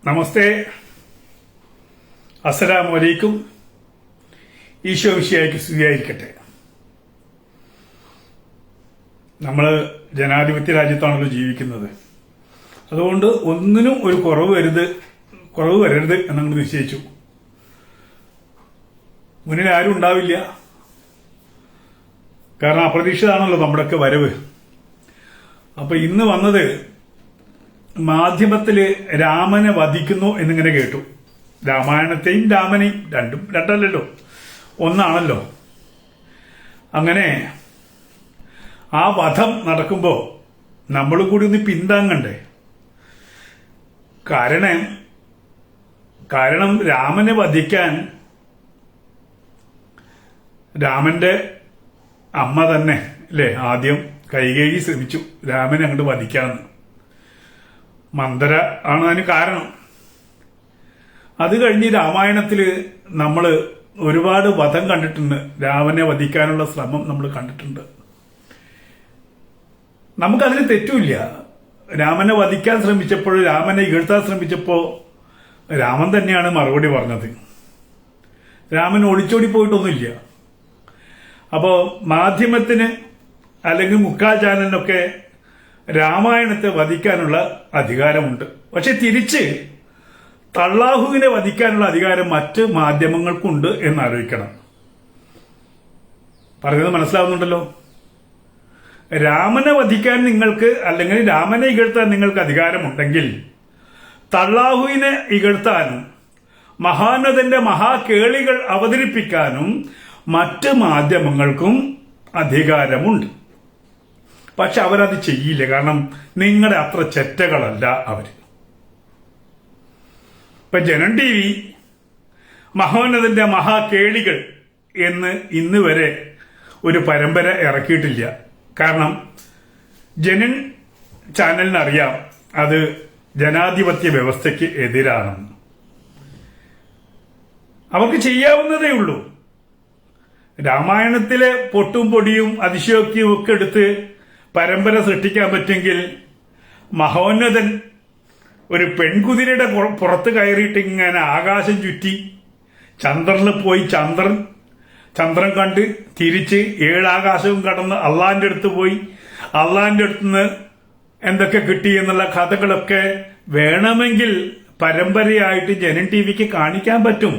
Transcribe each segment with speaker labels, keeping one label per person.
Speaker 1: നമസ്തേ, അസ്സലാമു അലൈക്കും. ഈശോ മിശിഹായ്ക്ക് സ്തുതിയായിരിക്കട്ടെ. നമ്മൾ ജനാധിപത്യ രാജ്യത്താണല്ലോ ജീവിക്കുന്നത്. അതുകൊണ്ട് ഒന്നിനും ഒരു കുറവ് വരരുത് എന്നങ്ങൾ നിശ്ചയിച്ചു. മുന്നിൽ ആരും ഉണ്ടാവില്ല. കാരണം അപ്രതീക്ഷിതമാണല്ലോ നമ്മുടെയൊക്കെ വരവ്. അപ്പൊ ഇന്ന് വന്നത് മാധ്യമത്തില് രാമനെ വധിക്കുന്നു എന്നിങ്ങനെ കേട്ടു. രാമായണത്തെയും രാമനെയും രണ്ടല്ലല്ലോ, ഒന്നാണല്ലോ. അങ്ങനെ ആ വധം നടക്കുമ്പോ നമ്മളും കൂടി ഒന്ന് പിന്താങ്ങണ്ടേ? കാരണം രാമനെ വധിക്കാൻ രാമന്റെ അമ്മ തന്നെ അല്ലേ ആദ്യം കൈകേയി ശ്രമിച്ചു രാമനെ അങ്ങോട്ട് വധിക്കാന്ന്. മന്ദര ആണ് അതിന് കാരണം. അത് കഴിഞ്ഞ് രാമായണത്തില് നമ്മള് ഒരുപാട് വധം കണ്ടിട്ടുണ്ട്. രാമനെ വധിക്കാനുള്ള ശ്രമം നമ്മൾ കണ്ടിട്ടുണ്ട്. നമുക്കതിന് തെറ്റുമില്ല. രാമനെ വധിക്കാൻ ശ്രമിച്ചപ്പോൾ, രാമനെ ഇകഴ്ത്താൻ ശ്രമിച്ചപ്പോ രാമൻ തന്നെയാണ് മറുപടി പറഞ്ഞത്. രാമൻ ഒളിച്ചോടി പോയിട്ടൊന്നുമില്ല. അപ്പോ മാധ്യമത്തിന് അല്ലെങ്കിൽ മുക്കാൽ ചാനലിനൊക്കെ രാമായണത്തെ വധിക്കാനുള്ള അധികാരമുണ്ട്. പക്ഷെ തിരിച്ച് തള്ളാഹുവിനെ വധിക്കാനുള്ള അധികാരം മറ്റ് മാധ്യമങ്ങൾക്കുണ്ട് എന്നാലോചിക്കണം. പറഞ്ഞത് മനസ്സിലാവുന്നുണ്ടല്ലോ. രാമനെ വധിക്കാൻ നിങ്ങൾക്ക് അല്ലെങ്കിൽ രാമനെ ഇകഴ്ത്താൻ നിങ്ങൾക്ക് അധികാരമുണ്ടെങ്കിൽ തള്ളാഹുവിനെ ഇകഴ്ത്താനും മഹാനതന്റെ മഹാകേളികൾ അവതരിപ്പിക്കാനും മറ്റ് മാധ്യമങ്ങൾക്കും അധികാരമുണ്ട്. പക്ഷെ അവരത് ചെയ്യില്ല. കാരണം നിങ്ങളുടെ അത്ര ചെറ്റകളല്ല അവര്. ഇപ്പൊ ജനം ടി വി മഹോന്നതന്റെ മഹാകേളികൾ എന്ന് ഇന്ന് വരെ ഒരു പരമ്പര ഇറക്കിയിട്ടില്ല. കാരണം ജനൻ ചാനലിനറിയാം അത് ജനാധിപത്യ വ്യവസ്ഥയ്ക്ക് എതിരാണെന്ന്. അവർക്ക് ചെയ്യാവുന്നതേ ഉള്ളൂ. രാമായണത്തിലെ പൊട്ടും പൊടിയും അതിശയോക്തിയും ഒക്കെ എടുത്ത് പരമ്പര സൃഷ്ടിക്കാൻ പറ്റുമെങ്കിൽ മഹോന്നതൻ ഒരു പെൺകുതിരയുടെ പുറത്ത് കയറിയിട്ട് ഇങ്ങനെ ആകാശം ചുറ്റി ചന്ദ്രനിൽ പോയി ചന്ദ്രൻ കണ്ട് തിരിച്ച് 7 ആകാശവും കടന്ന് അള്ളാന്റെ അടുത്ത് പോയി അള്ളാന്റെ അടുത്തുനിന്ന് എന്തൊക്കെ കിട്ടി എന്നുള്ള കഥകളൊക്കെ വേണമെങ്കിൽ പരമ്പരയായിട്ട് ജനൻ ടി വിക്ക് കാണിക്കാൻ പറ്റും.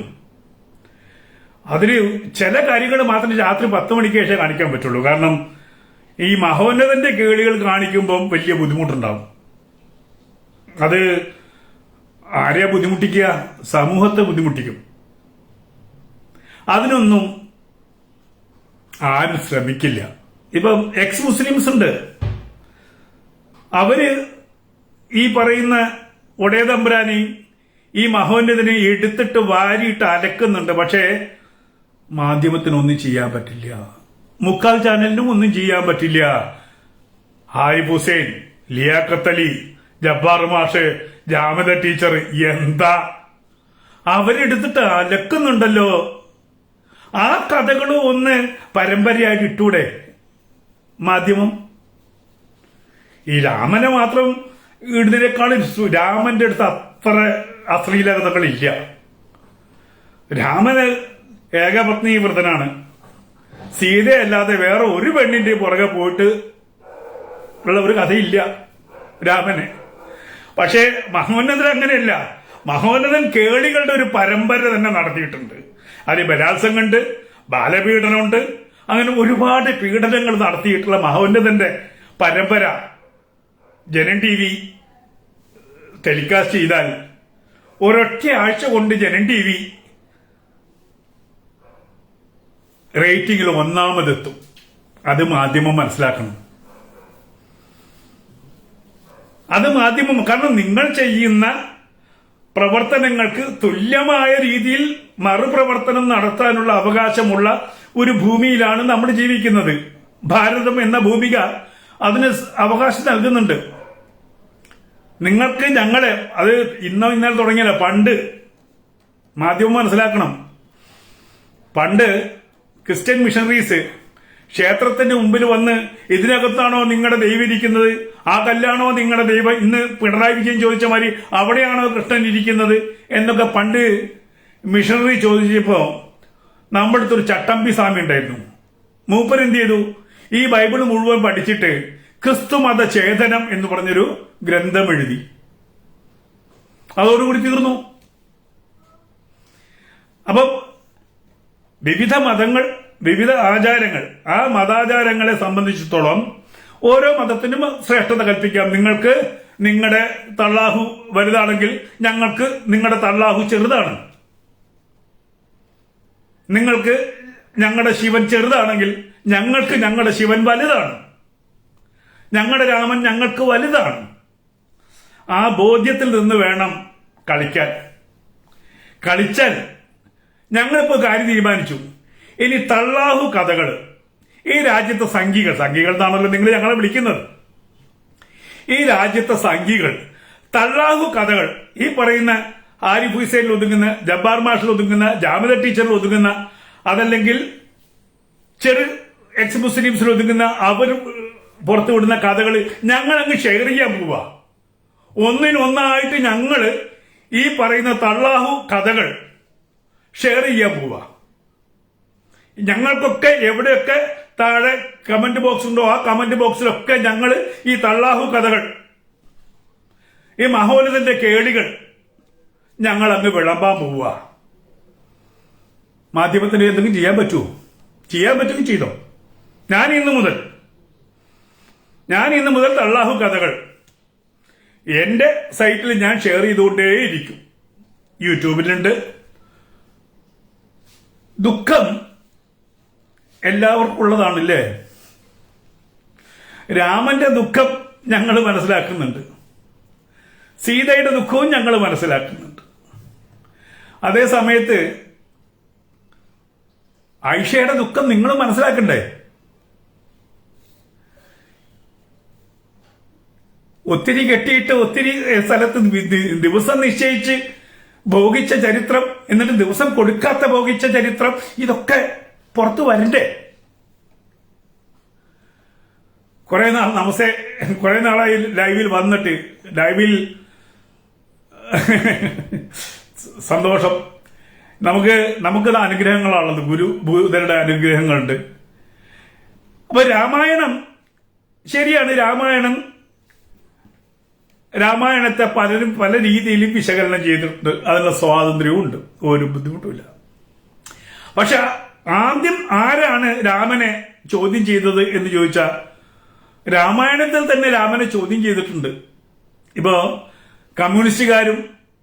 Speaker 1: അതില് ചില കാര്യങ്ങൾ മാത്രം രാത്രി 10 മണിക്ക് ശേഷം കാണിക്കാൻ പറ്റുള്ളൂ. കാരണം ഈ മഹോന്നതന്റെ കേളികൾ കാണിക്കുമ്പം വലിയ ബുദ്ധിമുട്ടുണ്ടാവും. അത് ആരെയാ ബുദ്ധിമുട്ടിക്കുക? സമൂഹത്തെ ബുദ്ധിമുട്ടിക്കും. അതിനൊന്നും ആരും ശ്രമിക്കില്ല. ഇപ്പം എക്സ് മുസ്ലിംസ് ഉണ്ട്. അവര് ഈ പറയുന്ന ഒടേതമ്പുരാനെയും ഈ മഹോന്നതനെ എടുത്തിട്ട് വാരിയിട്ട് അലക്കുന്നുണ്ട്. പക്ഷേ മാധ്യമത്തിനൊന്നും ചെയ്യാൻ പറ്റില്ല. മുക്കാൽ ചാനലിനും ഒന്നും ചെയ്യാൻ പറ്റില്ല. ഹാരിഫ് ഹുസൈൻ, ലിയാഖത്ത് അലി, ജബ്ബാർ മാഷ്, ജാമിദ ടീച്ചർ എന്താ അവരെടുത്തിട്ട് അലക്കുന്നുണ്ടല്ലോ. ആ കഥകളും ഒന്ന് പരമ്പരയായിട്ട് ഇട്ടൂടെ മാധ്യമം? ഈ രാമനെ മാത്രം ഇടുന്നതിനേക്കാളും രാമന്റെ അടുത്ത് അത്ര അശ്ലീല കഥകളില്ല. രാമന് ഏകപത്നി വ്രതനാണ്. സീതയല്ലാതെ വേറെ ഒരു പെണ്ണിന്റെ പുറകെ പോയിട്ട് ഉള്ള ഒരു കഥയില്ല രാമന്. പക്ഷേ മഹോന്നതൻ അങ്ങനെയല്ല. മഹോന്നതൻ കേളികളുടെ ഒരു പരമ്പര തന്നെ നടത്തിയിട്ടുണ്ട്. അത് ബലാത്സംഗമുണ്ട്, ബാലപീഡനമുണ്ട്, അങ്ങനെ ഒരുപാട് പീഡനങ്ങൾ നടത്തിയിട്ടുള്ള മഹോന്നതന്റെ പരമ്പര ജനൻ ടി വി ടെലികാസ്റ്റ് ചെയ്താൽ ഒരൊറ്റ ആഴ്ച കൊണ്ട് ജനൻ ടി വി റേറ്റിംഗിൽ ഒന്നാമതെത്തും. അത് മാധ്യമം മനസ്സിലാക്കണം. അത് മാധ്യമം, കാരണം നിങ്ങൾ ചെയ്യുന്ന പ്രവർത്തനങ്ങൾക്ക് തുല്യമായ രീതിയിൽ മറുപ്രവർത്തനം നടത്താനുള്ള അവകാശമുള്ള ഒരു ഭൂമിയിലാണ് നമ്മൾ ജീവിക്കുന്നത്. ഭാരതം എന്ന ഭൂമിക അതിന് അവകാശം നൽകുന്നുണ്ട്. നിങ്ങൾക്ക് ഞങ്ങളെ അത് ഇന്നലെ തുടങ്ങിയല്ല. പണ്ട് മാധ്യമം മനസ്സിലാക്കണം. പണ്ട് ക്രിസ്ത്യൻ മിഷണറീസ് ക്ഷേത്രത്തിന്റെ മുമ്പിൽ വന്ന് ഇതിനകത്താണോ നിങ്ങളുടെ ദൈവം ഇരിക്കുന്നത്, ആ കല്ലാണോ നിങ്ങളുടെ ദൈവം, ഇന്ന് പിണറായി വിജയൻ ചോദിച്ച മാതിരി അവിടെയാണോ കൃഷ്ണൻ ഇരിക്കുന്നത് എന്നൊക്കെ പണ്ട് മിഷണറി ചോദിച്ചപ്പോ നമ്മുടെ അടുത്തൊരു ചട്ടമ്പി സ്വാമി ഉണ്ടായിരുന്നു. മൂപ്പൻ എന്ത് ചെയ്തു, ഈ ബൈബിൾ മുഴുവൻ പഠിച്ചിട്ട് ക്രിസ്തുമത ചേതനം എന്ന് പറഞ്ഞൊരു ഗ്രന്ഥം എഴുതി. അതോടുകൂടി തീർന്നു. അപ്പം വിവിധ മതങ്ങൾ, വിവിധ ആചാരങ്ങൾ, ആ മതാചാരങ്ങളെ സംബന്ധിച്ചിടത്തോളം ഓരോ മതത്തിനും ശ്രേഷ്ഠത കൽപ്പിക്കാം. നിങ്ങൾക്ക് നിങ്ങളുടെ തള്ളാഹു വലുതാണെങ്കിൽ ഞങ്ങൾക്ക് നിങ്ങളുടെ തള്ളാഹു ചെറുതാണ്, നിങ്ങൾക്ക് ഞങ്ങളുടെ ശിവൻ ചെറുതാണെങ്കിൽ ഞങ്ങൾക്ക് ഞങ്ങളുടെ ശിവൻ വലുതാണ്, ഞങ്ങളുടെ രാമൻ ഞങ്ങൾക്ക് വലുതാണ്. ആ ബോധ്യത്തിൽ നിന്ന് വേണം കളിച്ചാൽ ഞങ്ങളിപ്പോ കാര്യം തീരുമാനിച്ചു. ഇനി തള്ളാഹു കഥകൾ ഈ രാജ്യത്തെ സംഘികൾ എന്നാണല്ലോ നിങ്ങൾ ഞങ്ങളെ വിളിക്കുന്നത്, ഈ രാജ്യത്തെ സംഘികൾ തള്ളാഹു കഥകൾ ഈ പറയുന്ന ആരിഫ് ഹുസൈനിൽ ഒതുങ്ങുന്ന, ജബ്ബാർ മാഷിൽ ഒതുങ്ങുന്ന, ജാമിദ ടീച്ചറിൽ ഒതുങ്ങുന്ന, അതല്ലെങ്കിൽ ചെറു എക്സ് മുസ്ലിംസിൽ ഒതുങ്ങുന്ന അവർ പുറത്തുവിടുന്ന കഥകൾ ഞങ്ങൾ അങ്ങ് ഷെയർ ചെയ്യാൻ പോവുക. ഒന്നിനൊന്നായിട്ട് ഞങ്ങള് ഈ പറയുന്ന തള്ളാഹു കഥകൾ ഷെയർ ചെയ്യാൻ പോവുക. ഞങ്ങൾക്കൊക്കെ എവിടെയൊക്കെ താഴെ കമന്റ് ബോക്സ് ഉണ്ടോ ആ കമന്റ് ബോക്സിലൊക്കെ ഞങ്ങൾ ഈ തള്ളാഹു കഥകൾ, ഈ മഹോന്നതന്റെ കേളികൾ ഞങ്ങൾ അങ്ങ് വിളമ്പാൻ പോവുക. മാധ്യമത്തിന് എന്തെങ്കിലും ചെയ്യാൻ പറ്റുമോ? ചെയ്യാൻ പറ്റുമെങ്കിൽ ചെയ്തോ. ഞാൻ ഇന്ന് മുതൽ തള്ളാഹു കഥകൾ എന്റെ സൈറ്റിൽ ഞാൻ ഷെയർ ചെയ്തുകൊണ്ടേയിരിക്കും. യൂട്യൂബിലുണ്ട്. ദുഃഖം എല്ലാവർക്കും ഉള്ളതാണല്ലേ. രാമന്റെ ദുഃഖം ഞങ്ങൾ മനസ്സിലാക്കുന്നുണ്ട്, സീതയുടെ ദുഃഖവും ഞങ്ങൾ മനസ്സിലാക്കുന്നുണ്ട്. അതേ സമയത്ത് ആയിഷയുടെ ദുഃഖം നിങ്ങൾ മനസ്സിലാക്കണ്ടേ? ഒത്തിരി കെട്ടിയിട്ട് ഒത്തിരി സ്ഥലത്ത് ദിവസം നിശ്ചയിച്ച് ഭോഗിച്ച ചരിത്രം, എന്നിട്ട് ദിവസം കൊടുക്കാത്ത ഭോഗിച്ച ചരിത്രം, ഇതൊക്കെ പുറത്തു വരണ്ടേ? കുറെ നാളായി ലൈവിൽ വന്നിട്ട്, സന്തോഷം. നമുക്ക് അനുഗ്രഹങ്ങളാണുള്ളത്, ഗുരുഭൂതരുടെ അനുഗ്രഹങ്ങളുണ്ട്. അപ്പൊ രാമായണം ശരിയാണ്. രാമായണത്തെ പലരും പല രീതിയിലും വിശകലനം ചെയ്തിട്ടുണ്ട്. അതിനുള്ള സ്വാതന്ത്ര്യവും ഉണ്ട്, ഒരു ബുദ്ധിമുട്ടുമില്ല. പക്ഷെ ആദ്യം ആരാണ് രാമനെ ചോദ്യം ചെയ്തത് എന്ന് ചോദിച്ചാൽ രാമായണത്തിൽ തന്നെ രാമനെ ചോദ്യം ചെയ്തിട്ടുണ്ട്. ഇപ്പോ കമ്മ്യൂണിസ്റ്റുകാരും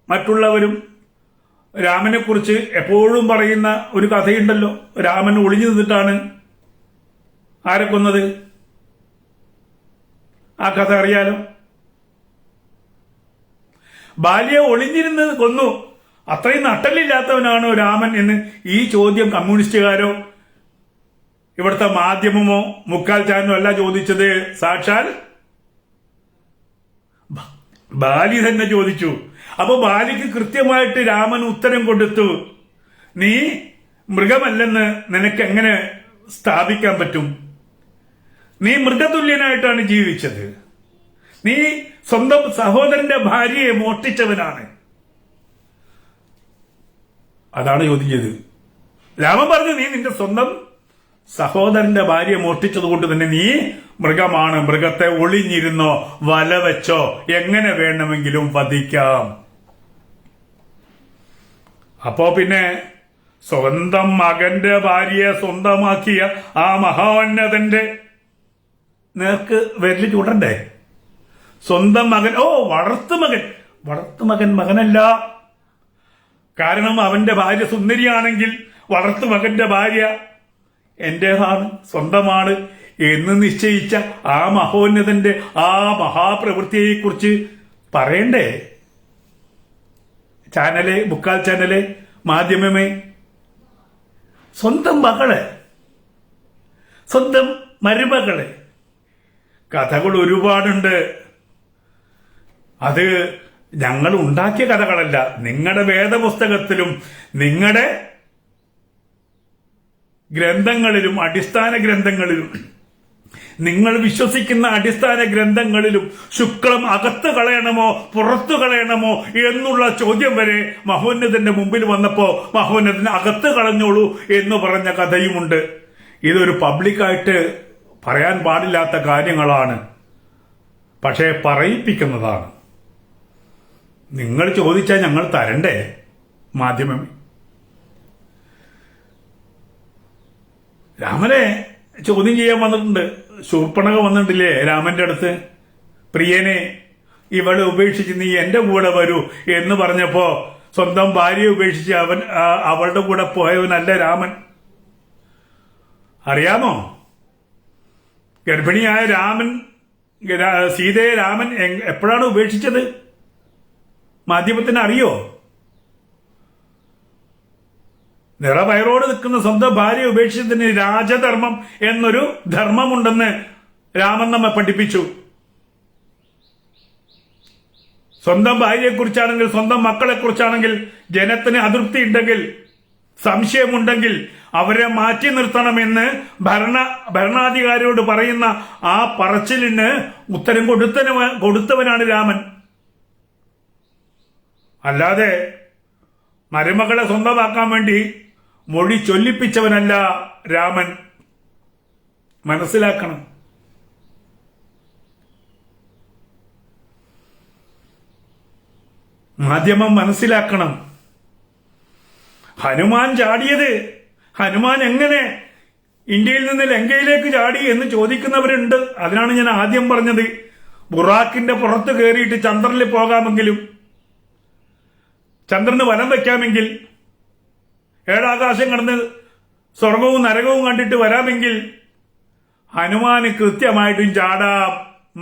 Speaker 1: മറ്റുള്ളവരും രാമനെ കുറിച്ച് എപ്പോഴും പറയുന്ന ഒരു കഥയുണ്ടല്ലോ. രാമൻ ഒളിഞ്ഞു നിന്നിട്ടാണ് ആരെ കൊന്നത്? ആ കഥ അറിയാലോ. ബാല്യെ ഒളിഞ്ഞിരുന്ന് കൊന്നു. അത്രയും നട്ടലില്ലാത്തവനാണോ രാമൻ എന്ന് ഈ ചോദ്യം കമ്മ്യൂണിസ്റ്റുകാരോ ഇവിടുത്തെ മാധ്യമമോ മുക്കാൽ ചാനലോ അല്ല ചോദിച്ചത്, സാക്ഷാൽ ബാലി തന്നെ ചോദിച്ചു. അപ്പൊ ബാലിക്ക് കൃത്യമായിട്ട് രാമൻ ഉത്തരം കൊടുത്തു. നീ മൃഗമല്ലെന്ന് നിനക്ക് എങ്ങനെ സ്ഥാപിക്കാൻ പറ്റും? നീ മൃഗതുല്യനായിട്ടാണ് ജീവിച്ചത്. നീ സ്വന്തം സഹോദരന്റെ ഭാര്യയെ മോഷ്ടിച്ചവനാണ്. അതാണ് ചോദിച്ചത്. രാമൻ പറഞ്ഞു, നീ നിന്റെ സ്വന്തം സഹോദരന്റെ ഭാര്യയെ മോഷ്ടിച്ചത് കൊണ്ട് തന്നെ നീ മൃഗമാണ്. മൃഗത്തെ ഒളിഞ്ഞിരുന്നോ വല വെച്ചോ എങ്ങനെ വേണമെങ്കിലും വധിക്കാം. അപ്പോ പിന്നെ സ്വന്തം മകന്റെ ഭാര്യയെ സ്വന്തമാക്കിയ ആ മഹോന്നതന്റെ നേർക്ക് വിരല് ചൂടണ്ടേ? സ്വന്തം മകൻ, വളർത്തുമകൻ മകനല്ല. കാരണം അവന്റെ ഭാര്യ സുന്ദരിയാണെങ്കിൽ വളർത്തുമകന്റെ ഭാര്യ എന്റേതാണ്, സ്വന്തമാണ് എന്ന് നിശ്ചയിച്ച ആ മഹോന്നതന്റെ ആ മഹാപ്രവൃത്തിയെക്കുറിച്ച് പറയണ്ടേ? ചാനലെ, മുക്കാൽ ചാനലെ, മാധ്യമമേ, സ്വന്തം മകളെ, സ്വന്തം മരുമകളെ, കഥകൾ ഒരുപാടുണ്ട്. അത് ഞങ്ങൾ ഉണ്ടാക്കിയ കഥകളല്ല. നിങ്ങളുടെ വേദപുസ്തകത്തിലും നിങ്ങളുടെ ഗ്രന്ഥങ്ങളിലും അടിസ്ഥാന ഗ്രന്ഥങ്ങളിലും നിങ്ങൾ വിശ്വസിക്കുന്ന അടിസ്ഥാന ഗ്രന്ഥങ്ങളിലും ശുക്ലം അകത്ത് കളയണമോ പുറത്തു കളയണമോ എന്നുള്ള ചോദ്യം വരെ മഹോന്നതന്റെ മുമ്പിൽ വന്നപ്പോ മഹോന്നതൻ അകത്ത് കളഞ്ഞോളൂ എന്ന് പറഞ്ഞ കഥയുമുണ്ട്. ഇതൊരു പബ്ലിക്കായിട്ട് പറയാൻ പാടില്ലാത്ത കാര്യങ്ങളാണ്, പക്ഷേ പറയിപ്പിക്കുന്നതാണ്. നിങ്ങൾ ചോദിച്ചാൽ ഞങ്ങൾ തരണ്ടേ? മാധ്യമമേ, രാമനെ ചോദ്യം ചെയ്യാൻ വന്നിട്ടുണ്ട്. ശൂർപ്പണക വന്നിട്ടില്ലേ രാമന്റെ അടുത്ത്? പ്രിയനെ, ഇവളെ ഉപേക്ഷിച്ച് നീ എന്റെ കൂടെ വരൂ എന്ന് പറഞ്ഞപ്പോ സ്വന്തം ഭാര്യയെ ഉപേക്ഷിച്ച് അവളുടെ കൂടെ പോയവനല്ല രാമൻ. അറിയാമോ? ഗർഭിണിയായ സീതയെ രാമൻ എപ്പോഴാണ് ഉപേക്ഷിച്ചത്? മാധ്യമത്തിന് അറിയോ? നിറവയറോട് നിൽക്കുന്ന സ്വന്തം ഭാര്യയെ ഉപേക്ഷിച്ചതിന് രാജധർമ്മം എന്നൊരു ധർമ്മമുണ്ടെന്ന് രാമൻ നമ്മെ പഠിപ്പിച്ചു. സ്വന്തം ഭാര്യയെക്കുറിച്ചാണെങ്കിൽ സ്വന്തം മക്കളെക്കുറിച്ചാണെങ്കിൽ ജനത്തിന് അതൃപ്തി ഉണ്ടെങ്കിൽ, സംശയമുണ്ടെങ്കിൽ അവരെ മാറ്റി നിർത്തണമെന്ന് ഭരണാധികാരിയോട് പറയുന്ന ആ പറച്ചിലിന് ഉത്തരം കൊടുത്തവനാണ് രാമൻ. അല്ലാതെ മരുമകളെ സ്വന്തമാക്കാൻ വേണ്ടി മൊഴി ചൊല്ലിപ്പിച്ചവനല്ല രാമൻ. മനസ്സിലാക്കണം. മാധ്യമം മനസ്സിലാക്കണം. ഹനുമാൻ ചാടിയത്, ഹനുമാൻ എങ്ങനെ ഇന്ത്യയിൽ നിന്ന് ലങ്കയിലേക്ക് ചാടി എന്ന് ചോദിക്കുന്നവരുണ്ട്. അതിനാണ് ഞാൻ ആദ്യം പറഞ്ഞത്, ബുറാക്കിന്റെ പുറത്ത് കയറിയിട്ട് ചന്ദ്രനിൽ പോകാമെങ്കിലും, ചന്ദ്രന് വലം വയ്ക്കാമെങ്കിൽ, ഏഴാകാശം കടന്ന് സ്വർഗവും നരകവും കണ്ടിട്ട് വരാമെങ്കിൽ ഹനുമാന് കൃത്യമായിട്ടും ചാടാം.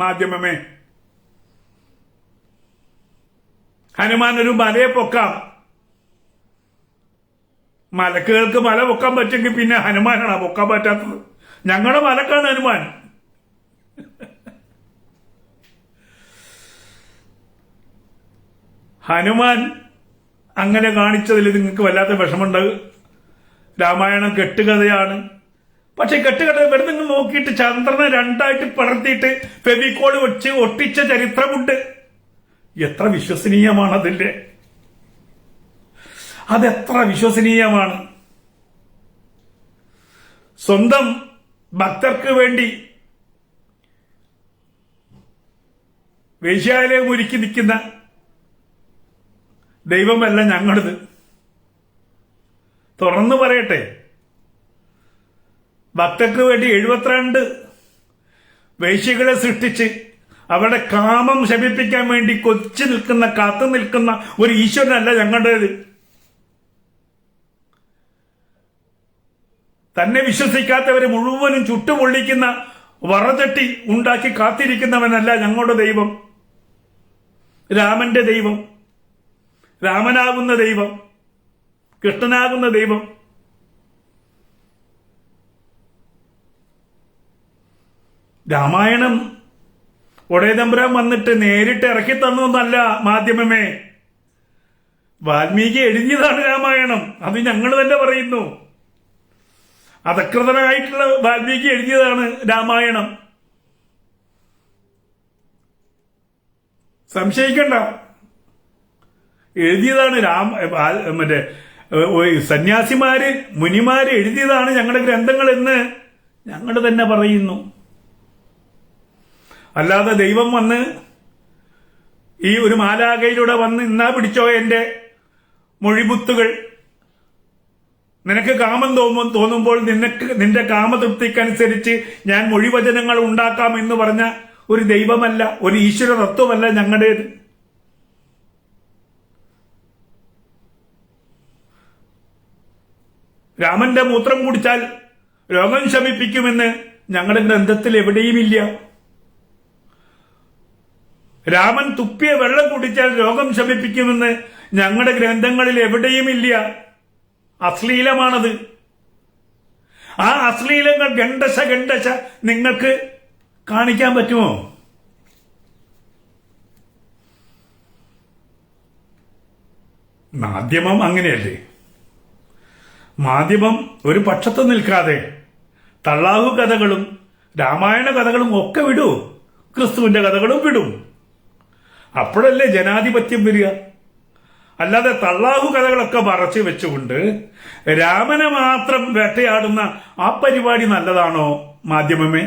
Speaker 1: മാധ്യമമേ, ഹനുമാൻ ഒരു മലയെ പൊക്കാം. മലക്കുകൾക്ക് മല പൊക്കാൻ പറ്റുമെങ്കിൽ പിന്നെ ഹനുമാനാണ് പൊക്കാൻ പറ്റാത്തത്. ഞങ്ങളുടെ മലക്കാണ് ഹനുമാൻ. ഹനുമാൻ അങ്ങനെ കാണിച്ചതിൽ നിങ്ങൾക്ക് വല്ലാത്ത വിഷമുണ്ട്. രാമായണം കെട്ടുകഥയാണ്. പക്ഷെ കെട്ടുകഥ വെറുതെ നോക്കിയിട്ട് ചന്ദ്രനെ രണ്ടായിട്ട് പടർത്തിയിട്ട് ഫെവിക്കോൾ വെച്ച് ഒട്ടിച്ച ചരിത്രമുണ്ട്. എത്ര വിശ്വസനീയമാണ് അതിന്റെ, അതെത്ര വിശ്വസനീയമാണ്. സ്വന്തം ഭക്തർക്ക് വേണ്ടി വേശ്യാലയം ഒരുക്കി നിൽക്കുന്ന ദൈവമല്ല ഞങ്ങളത്. തുറന്നു പറയട്ടെ, ഭക്തർക്ക് വേണ്ടി 72 വേശ്യകളെ സൃഷ്ടിച്ച് അവരുടെ കാമം ശമിപ്പിക്കാൻ വേണ്ടി കൊച്ചു നിൽക്കുന്ന, കാത്തു നിൽക്കുന്ന ഒരു ഈശ്വരനല്ല ഞങ്ങളുടേത്. തന്നെ വിശ്വസിക്കാത്തവരെ മുഴുവനും ചുട്ടുപൊള്ളിക്കുന്ന വറചട്ടി ഉണ്ടാക്കി കാത്തിരിക്കുന്നവനല്ല ഞങ്ങളുടെ ദൈവം. രാമന്റെ ദൈവം, രാമനാകുന്ന ദൈവം, കൃഷ്ണനാകുന്ന ദൈവം. രാമായണം ഒടയതമ്പുരാൻ വന്നിട്ട് നേരിട്ട് ഇറക്കി തന്നൊന്നല്ല മാധ്യമമേ. വാൽമീകി എഴുതിയതാണ് രാമായണം. അത് ഞങ്ങൾ തന്നെ പറയുന്നു. അധകൃതനായിട്ടുള്ള വാൽമീകി എഴുതിയതാണ് രാമായണം. സംശയിക്കണ്ട, എഴുതിയതാണ്. മറ്റേ സന്യാസിമാര് മുനിമാര് എഴുതിയതാണ് ഞങ്ങളുടെ ഗ്രന്ഥങ്ങൾ എന്ന് ഞങ്ങൾ തന്നെ പറയുന്നു. അല്ലാതെ ദൈവം വന്ന് ഈ ഒരു മാലാഖയിലൂടെ വന്ന് ഇന്നാ പിടിച്ചോ എന്റെ മൊഴിമുത്തുകൾ, നിനക്ക് കാമം തോന്നുമ്പോൾ നിന്റെ കാമതൃപ്തിക്കനുസരിച്ച് ഞാൻ മൊഴിവചനങ്ങൾ ഉണ്ടാക്കാം എന്ന് പറഞ്ഞ ഒരു ദൈവമല്ല, ഒരു ഈശ്വര തത്വമല്ല ഞങ്ങളുടേത്. രാമന്റെ മൂത്രം കുടിച്ചാൽ രോഗം ശമിപ്പിക്കുമെന്ന് ഞങ്ങളുടെ ഗ്രന്ഥത്തിൽ എവിടെയുമില്ല. രാമൻ തുപ്പിയ വെള്ളം കുടിച്ചാൽ രോഗം ശമിപ്പിക്കുമെന്ന് ഞങ്ങളുടെ ഗ്രന്ഥങ്ങളിൽ എവിടെയുമില്ല. അശ്ലീലമാണത്. ആ അശ്ലീലങ്ങൾ ഗണ്ടശ നിങ്ങൾക്ക് കാണിക്കാൻ പറ്റുമോ? മാധ്യമം അങ്ങനെയല്ലേ? മാധ്യമം ഒരു പക്ഷത്ത് നിൽക്കാതെ തള്ളാഹു കഥകളും രാമായണ കഥകളും ഒക്കെ വിടൂ, ക്രിസ്തുവിന്റെ കഥകളും വിടും. അപ്പോഴല്ലേ ജനാധിപത്യം വരിക. അല്ലാതെ തള്ളാഹു കഥകളൊക്കെ മറച്ചു വെച്ചുകൊണ്ട് രാമനെ മാത്രം വേട്ടയാടുന്ന ആ പരിപാടി നല്ലതാണോ മാധ്യമമേ,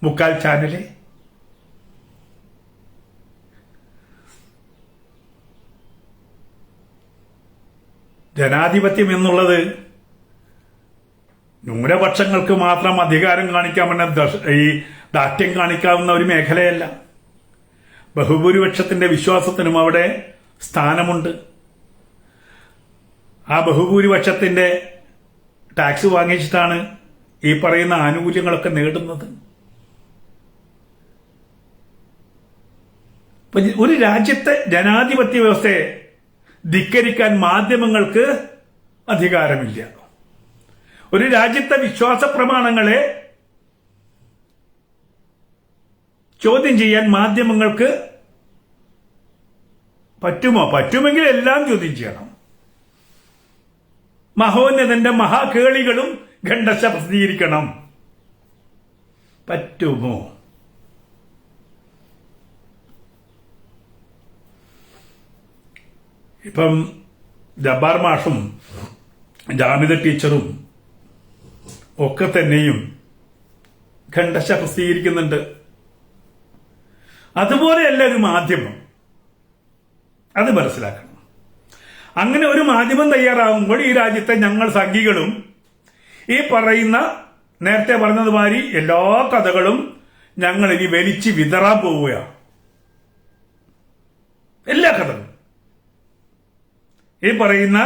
Speaker 1: മുക്കാൽ ചാനലേ? ജനാധിപത്യം എന്നുള്ളത് ന്യൂനപക്ഷങ്ങൾക്ക് മാത്രം അധികാരം കാണിക്കാമെന്ന ഈ ദാഷ്ട്യം കാണിക്കാവുന്ന ഒരു മേഖലയല്ല. ബഹുഭൂരിപക്ഷത്തിന്റെ വിശ്വാസത്തിനും അവിടെ സ്ഥാനമുണ്ട്. ആ ബഹുഭൂരിപക്ഷത്തിന്റെ ടാക്സ് വാങ്ങിച്ചിട്ടാണ് ഈ പറയുന്ന ആനുകൂല്യങ്ങളൊക്കെ നേടുന്നത്. ഒരു രാജ്യത്തെ ജനാധിപത്യ വ്യവസ്ഥയെ ധിക്കരിക്കാൻ മാധ്യമങ്ങൾക്ക് അധികാരമില്ല. ഒരു രാജ്യത്തെ വിശ്വാസ പ്രമാണങ്ങളെ ചോദ്യം ചെയ്യാൻ മാധ്യമങ്ങൾക്ക് പറ്റുമോ? പറ്റുമെങ്കിൽ എല്ലാം ചോദ്യം ചെയ്യണം. മഹോന്നതന്റെ മഹാകേളികളും ഖണ്ഡശ പ്രസിദ്ധീകരിക്കണം. പറ്റുമോ? ഇപ്പം ജബ്ബാർ മാഷും ജാമിദ ടീച്ചറും ഒക്കെ തന്നെയും ഖണ്ഡശ പ്രസിദ്ധീകരിക്കുന്നുണ്ട്. അതുപോലെയല്ല ഒരു മാധ്യമം, അത് മനസ്സിലാക്കണം. അങ്ങനെ ഒരു മാധ്യമം തയ്യാറാവുമ്പോൾ ഈ രാജ്യത്തെ ഞങ്ങൾ സംഘികളും ഈ പറയുന്ന നേരത്തെ പറഞ്ഞതുമാതിരി എല്ലാ കഥകളും ഞങ്ങൾ ഇനി വലിച്ച് വിതറാൻ പോവുകയാണ്. എല്ലാ കഥകളും ഈ പറയുന്ന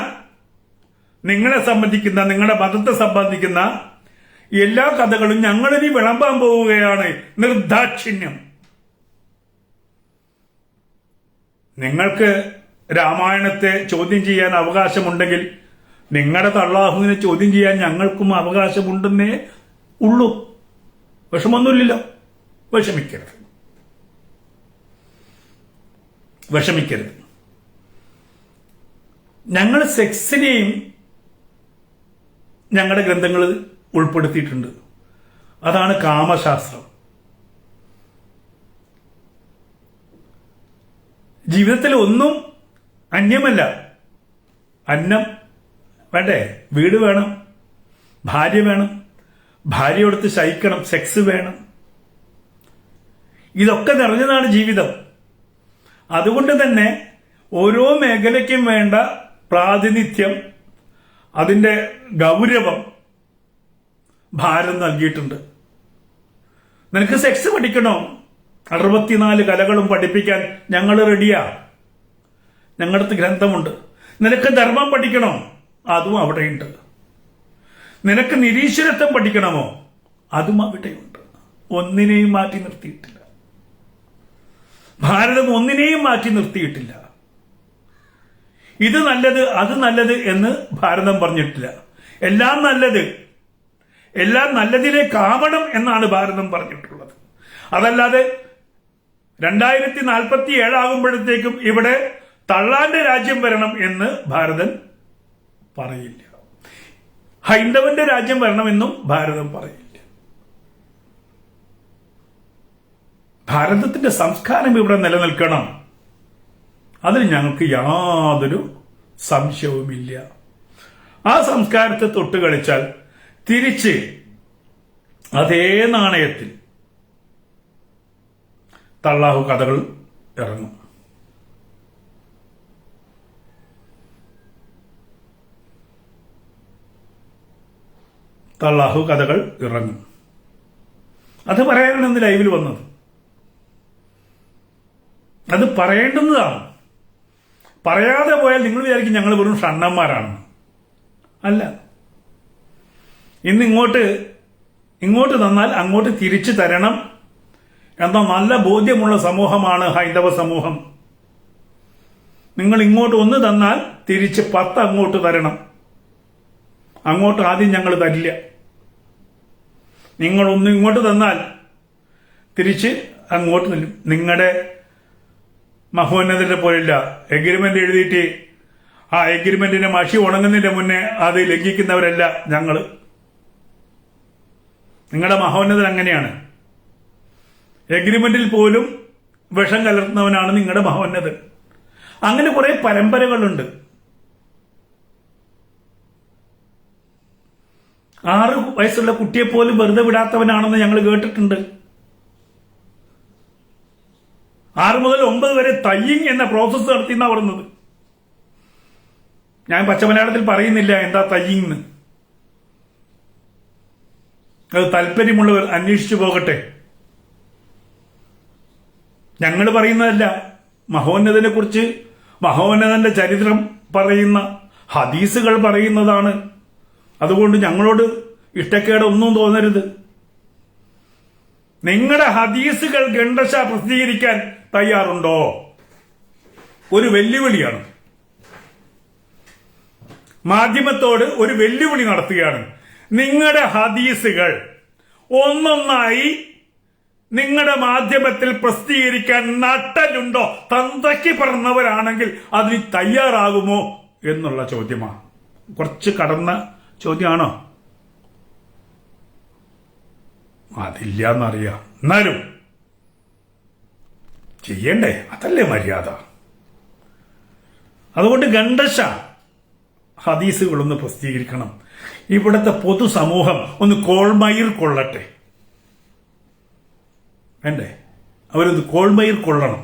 Speaker 1: നിങ്ങളെ സംബന്ധിക്കുന്ന, നിങ്ങളുടെ മതത്തെ സംബന്ധിക്കുന്ന എല്ലാ കഥകളും ഞങ്ങളിനി വിളമ്പാൻ പോവുകയാണ്. നിർദാക്ഷിണ്യം. നിങ്ങൾക്ക് രാമായണത്തെ ചോദ്യം ചെയ്യാൻ അവകാശമുണ്ടെങ്കിൽ നിങ്ങളുടെ തള്ളാഹുവിനെ ചോദ്യം ചെയ്യാൻ ഞങ്ങൾക്കും അവകാശമുണ്ടെന്നേ ഉള്ളൂ. വിഷമൊന്നുമില്ലല്ലോ. വിഷമിക്കരുത്. ഞങ്ങൾ സെക്സിനെയും ഞങ്ങളുടെ ഗ്രന്ഥങ്ങൾ ഉൾപ്പെടുത്തിയിട്ടുണ്ട്. അതാണ് കാമശാസ്ത്രം. ജീവിതത്തിൽ ഒന്നും അന്യമല്ല. അന്നം വേണ്ടേ? വീട് വേണം, ഭാര്യ വേണം, ഭാര്യയോടൊത്ത് ശയിക്കണം, സെക്സ് വേണം. ഇതൊക്കെ നിറഞ്ഞതാണ് ജീവിതം. അതുകൊണ്ട് തന്നെ ഓരോ മേഖലയ്ക്കും വേണ്ട പ്രാതിനിധ്യം, അതിന്റെ ഗൗരവം ഭാരതം നൽകിയിട്ടുണ്ട്. നിനക്ക് സെക്സ് പഠിക്കണോ? 64 കലകളും പഠിപ്പിക്കാൻ ഞങ്ങൾ റെഡിയാ. ഞങ്ങളുടെ ഗ്രന്ഥമുണ്ട്. നിനക്ക് ധർമ്മം പഠിക്കണോ? അതും അവിടെയുണ്ട്. നിനക്ക് നിരീശ്വരത്വം പഠിക്കണമോ? അതും അവിടെയുണ്ട്. ഒന്നിനെയും മാറ്റി നിർത്തിയിട്ടില്ല. ഭാരതം ഒന്നിനെയും മാറ്റി നിർത്തിയിട്ടില്ല. ഇത് നല്ലത്, അത് നല്ലത് എന്ന് ഭാരതം പറഞ്ഞിട്ടില്ല. എല്ലാം നല്ലത്, എല്ലാം നല്ലതിലേക്കാവണം എന്നാണ് ഭാരതം പറഞ്ഞിട്ടുള്ളത്. അതല്ലാതെ 2047 ആകുമ്പോഴത്തേക്കും ഇവിടെ തള്ളാന്റെ രാജ്യം വരണം എന്ന് ഭാരതം പറയില്ല. ഹൈന്ദവന്റെ രാജ്യം വരണമെന്നും ഭാരതം പറയില്ല. ഭാരതത്തിന്റെ സംസ്കാരം ഇവിടെ നിലനിൽക്കണം. അതിൽ ഞങ്ങൾക്ക് യാതൊരു സംശയവുമില്ല. ആ സംസ്കാരത്തെ തൊട്ട് കളിച്ചാൽ തിരിച്ച് അതേ നാണയത്തിൽ തള്ളാഹു കഥകൾ ഇറങ്ങും. തള്ളാഹു കഥകൾ ഇറങ്ങും. അത് പറയാനാണ് ഇന്ന് ലൈവിൽ വന്നത്. അത് പറയേണ്ടുന്നതാണ്. പറയാതെ പോയാൽ നിങ്ങൾ വിചാരിക്കും ഞങ്ങൾ വെറും ഷണ്ണന്മാരാണ്. അല്ല. ഇന്ന് ഇങ്ങോട്ട് തന്നാൽ അങ്ങോട്ട് തിരിച്ചു തരണം എന്ന നല്ല ബോധ്യമുള്ള സമൂഹമാണ് ഹൈന്ദവ സമൂഹം. നിങ്ങൾ ഇങ്ങോട്ട് 1 തന്നാൽ തിരിച്ച് 10 അങ്ങോട്ട് തരണം. അങ്ങോട്ട് ആദ്യം ഞങ്ങൾ തരില്ല. നിങ്ങൾ 1 ഇങ്ങോട്ട് തന്നാൽ തിരിച്ച് അങ്ങോട്ട് നിങ്ങളുടെ മഹോന്നതരെ പോലില്ല. എഗ്രിമെന്റ് എഴുതിയിട്ട് ആ എഗ്രിമെന്റിന്റെ മഷി ഉണങ്ങുന്നതിന്റെ മുന്നേ അത് ലംഘിക്കുന്നവരല്ല ഞങ്ങള്. നിങ്ങളുടെ മഹോന്നതൻ അങ്ങനെയാണ്. എഗ്രിമെന്റിൽ പോലും വിഷം കലർത്തുന്നവനാണ് നിങ്ങളുടെ മഹോന്നതൻ. അങ്ങനെ കുറെ പരമ്പരകളുണ്ട്. 6 വയസ്സുള്ള കുട്ടിയെ പോലും വെറുതെ വിടാത്തവനാണെന്ന് ഞങ്ങൾ കേട്ടിട്ടുണ്ട്. 6 മുതൽ 9 വരെ തയ്യിങ് എന്ന പ്രോസസ്സ് നടത്തിയെന്നാ പറയുന്നത്. ഞാൻ പച്ചമലയാളത്തിൽ പറയുന്നില്ല എന്താ തയ്യിങ്. അത് താല്പര്യമുള്ളവർ അന്വേഷിച്ചു പോകട്ടെ. ഞങ്ങൾ പറയുന്നതല്ല, മഹോന്നതനെ കുറിച്ച് മഹോന്നതന്റെ ചരിത്രം പറയുന്ന ഹദീസുകൾ പറയുന്നതാണ്. അതുകൊണ്ട് ഞങ്ങളോട് ഇഷ്ടക്കേടൊന്നും തോന്നരുത്. നിങ്ങളുടെ ഹദീസുകൾ ഗണ്ടശ പ്രസിദ്ധീകരിക്കാൻ തയ്യാറുണ്ടോ? ഒരു വെല്ലുവിളിയാണ്. മാധ്യമത്തോട് ഒരു വെല്ലുവിളി നടത്തുകയാണ്. നിങ്ങളുടെ ഹദീസുകൾ ഒന്നൊന്നായി നിങ്ങളുടെ മാധ്യമത്തിൽ പ്രസിദ്ധീകരിക്കാൻ നട്ടലുണ്ടോ? തന്തയ്ക്ക് പറഞ്ഞവരാണെങ്കിൽ അതിന് തയ്യാറാകുമോ എന്നുള്ള ചോദ്യമാണ്. കുറച്ച് കടന്ന ചോദ്യമാണോ? അതില്ല എന്നറിയാം, എന്നാലും ചെയ്യണ്ടേ? അതല്ലേ മര്യാദ. അതുകൊണ്ട് ഗണ്ടശ ഹദീസുകളൊന്ന് പ്രസിദ്ധീകരിക്കണം. ഇവിടുത്തെ പൊതുസമൂഹം ഒന്ന് കോൾമയിർ കൊള്ളട്ടെ. വേണ്ടേ? അവരൊന്ന് കോൾമയിർ കൊള്ളണം.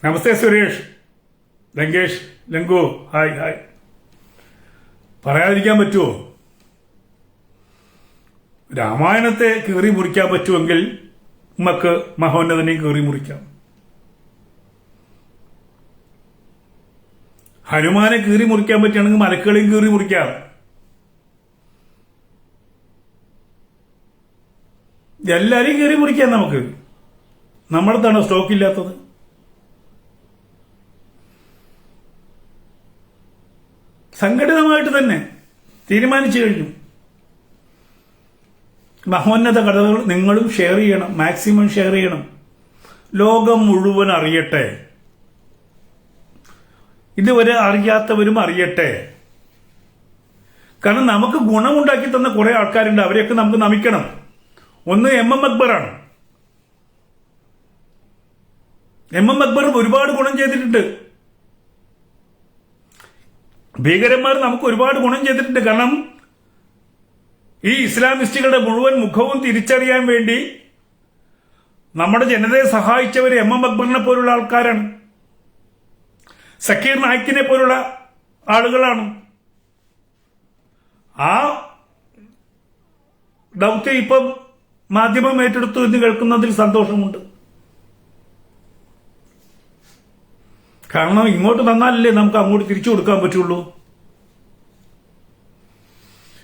Speaker 1: നമസ്തേ സുരേഷ്, ലങ്കേഷ്, ലങ്കു, ഹായ് ഹായ്. പറയാതിരിക്കാൻ പറ്റുമോ? രാമായണത്തെ കീറി മുറിക്കാൻ പറ്റുമെങ്കിൽ നമുക്ക് മഹോന്നതനെയും കീറി മുറിക്കാം. ഹനുമാനെ കീറി മുറിക്കാൻ പറ്റുകയാണെങ്കിൽ മലക്കുകളെയും കീറി മുറിക്കാം. എല്ലാരെയും കീറി മുറിക്കാം നമുക്ക്. നമ്മളെന്താണോ സ്റ്റോക്ക് ഇല്ലാത്തത്? സംഘടിതമായിട്ട് തന്നെ തീരുമാനിച്ചു കഴിഞ്ഞു. മഹോന്നത കഥകൾ നിങ്ങളും ഷെയർ ചെയ്യണം, മാക്സിമം ഷെയർ ചെയ്യണം. ലോകം മുഴുവൻ അറിയട്ടെ. ഇതുവരെ അറിയാത്തവരും അറിയട്ടെ. കാരണം നമുക്ക് ഗുണമുണ്ടാക്കി തന്ന കുറെ ആൾക്കാരുണ്ട്, അവരെയൊക്കെ നമുക്ക് നമിക്കണം. ഒന്ന് MM അക്ബറാണ്. MM അക്ബർ ഒരുപാട് ഗുണം ചെയ്തിട്ടുണ്ട്. ഭീകരന്മാർ നമുക്ക് ഒരുപാട് ഗുണം ചെയ്തിട്ടുണ്ട്. കാരണം ഈ ഇസ്ലാമിസ്റ്റുകളുടെ മുഴുവൻ മുഖവും തിരിച്ചറിയാൻ വേണ്ടി നമ്മുടെ ജനതയെ സഹായിച്ചവർ MM അക്ബറിനെ പോലുള്ള ആൾക്കാരാണ്. സക്കീർ നായിക്കിനെ പോലുള്ള ആളുകളാണ്. ആ ദൗത്യം ഇപ്പം മാധ്യമം ഏറ്റെടുത്തു എന്ന് കേൾക്കുന്നതിൽ സന്തോഷമുണ്ട്. കാരണം ഇങ്ങോട്ട് തന്നാലല്ലേ നമുക്ക് അങ്ങോട്ട് തിരിച്ചു കൊടുക്കാൻ പറ്റുള്ളൂ.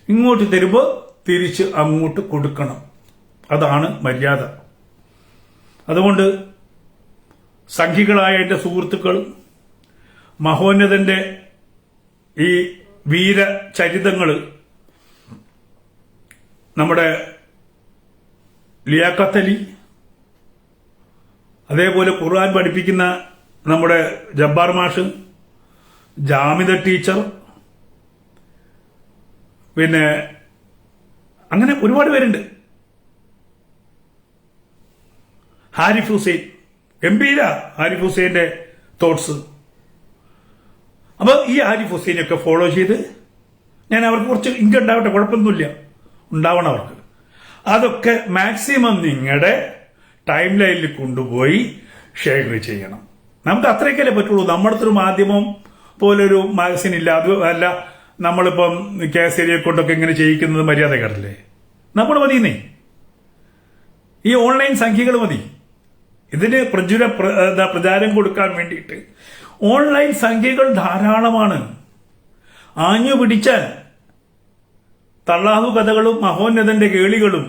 Speaker 1: ഇങ്ങോട്ട് തരുമ്പോൾ തിരിച്ച് അങ്ങോട്ട് കൊടുക്കണം. അതാണ് മര്യാദ. അതുകൊണ്ട് സംഘികളായ എന്റെ സുഹൃത്തുക്കൾ, മഹോന്നതന്റെ ഈ വീരചരിതങ്ങൾ നമ്മുടെ ലിയാഖത്ത് അലി, അതേപോലെ ഖുർആൻ പഠിപ്പിക്കുന്ന നമ്മുടെ ജബ്ബാർ മാഷ്, ജാമിദ ടീച്ചർ, പിന്നെ അങ്ങനെ ഒരുപാട് പേരുണ്ട്. ഹാരിഫ് ഹുസൈൻ, ഗംഭീര ഹാരിഫ് ഹുസൈന്റെ തോട്ട്സ്. അപ്പൊ ഈ ഹാരിഫ് ഹുസൈനൊക്കെ ഫോളോ ചെയ്ത് ഞാൻ അവർക്ക് കുറച്ച് ഇൻകം ഉണ്ടാവട്ടെ, കുഴപ്പമൊന്നുമില്ല, ഉണ്ടാവണം അവർക്ക്. അതൊക്കെ മാക്സിമം നിങ്ങളുടെ ടൈം ലൈനിൽ കൊണ്ടുപോയി ഷെയർ ചെയ്യണം. നമുക്ക് അത്രയൊക്കെയല്ലേ പറ്റുള്ളൂ. നമ്മുടെ അടുത്തൊരു മാധ്യമം പോലൊരു മാഗസിൻ ഇല്ല. അത് അല്ല, നമ്മളിപ്പം കേസരിയെ കൊണ്ടൊക്കെ ഇങ്ങനെ ചെയ്യിക്കുന്നത് മര്യാദക്കാരല്ലേ? നമ്മൾ മതിയെന്നേ. ഈ ഓൺലൈൻ സംഖ്യകൾ മതി ഇതിന് പ്രചാരം കൊടുക്കാൻ വേണ്ടിയിട്ട്. ഓൺലൈൻ സംഖ്യകൾ ധാരാളമാണ്. ആഞ്ഞു പിടിച്ചാൽ തള്ളാഹു കഥകളും മഹോന്നതന്റെ കേളികളും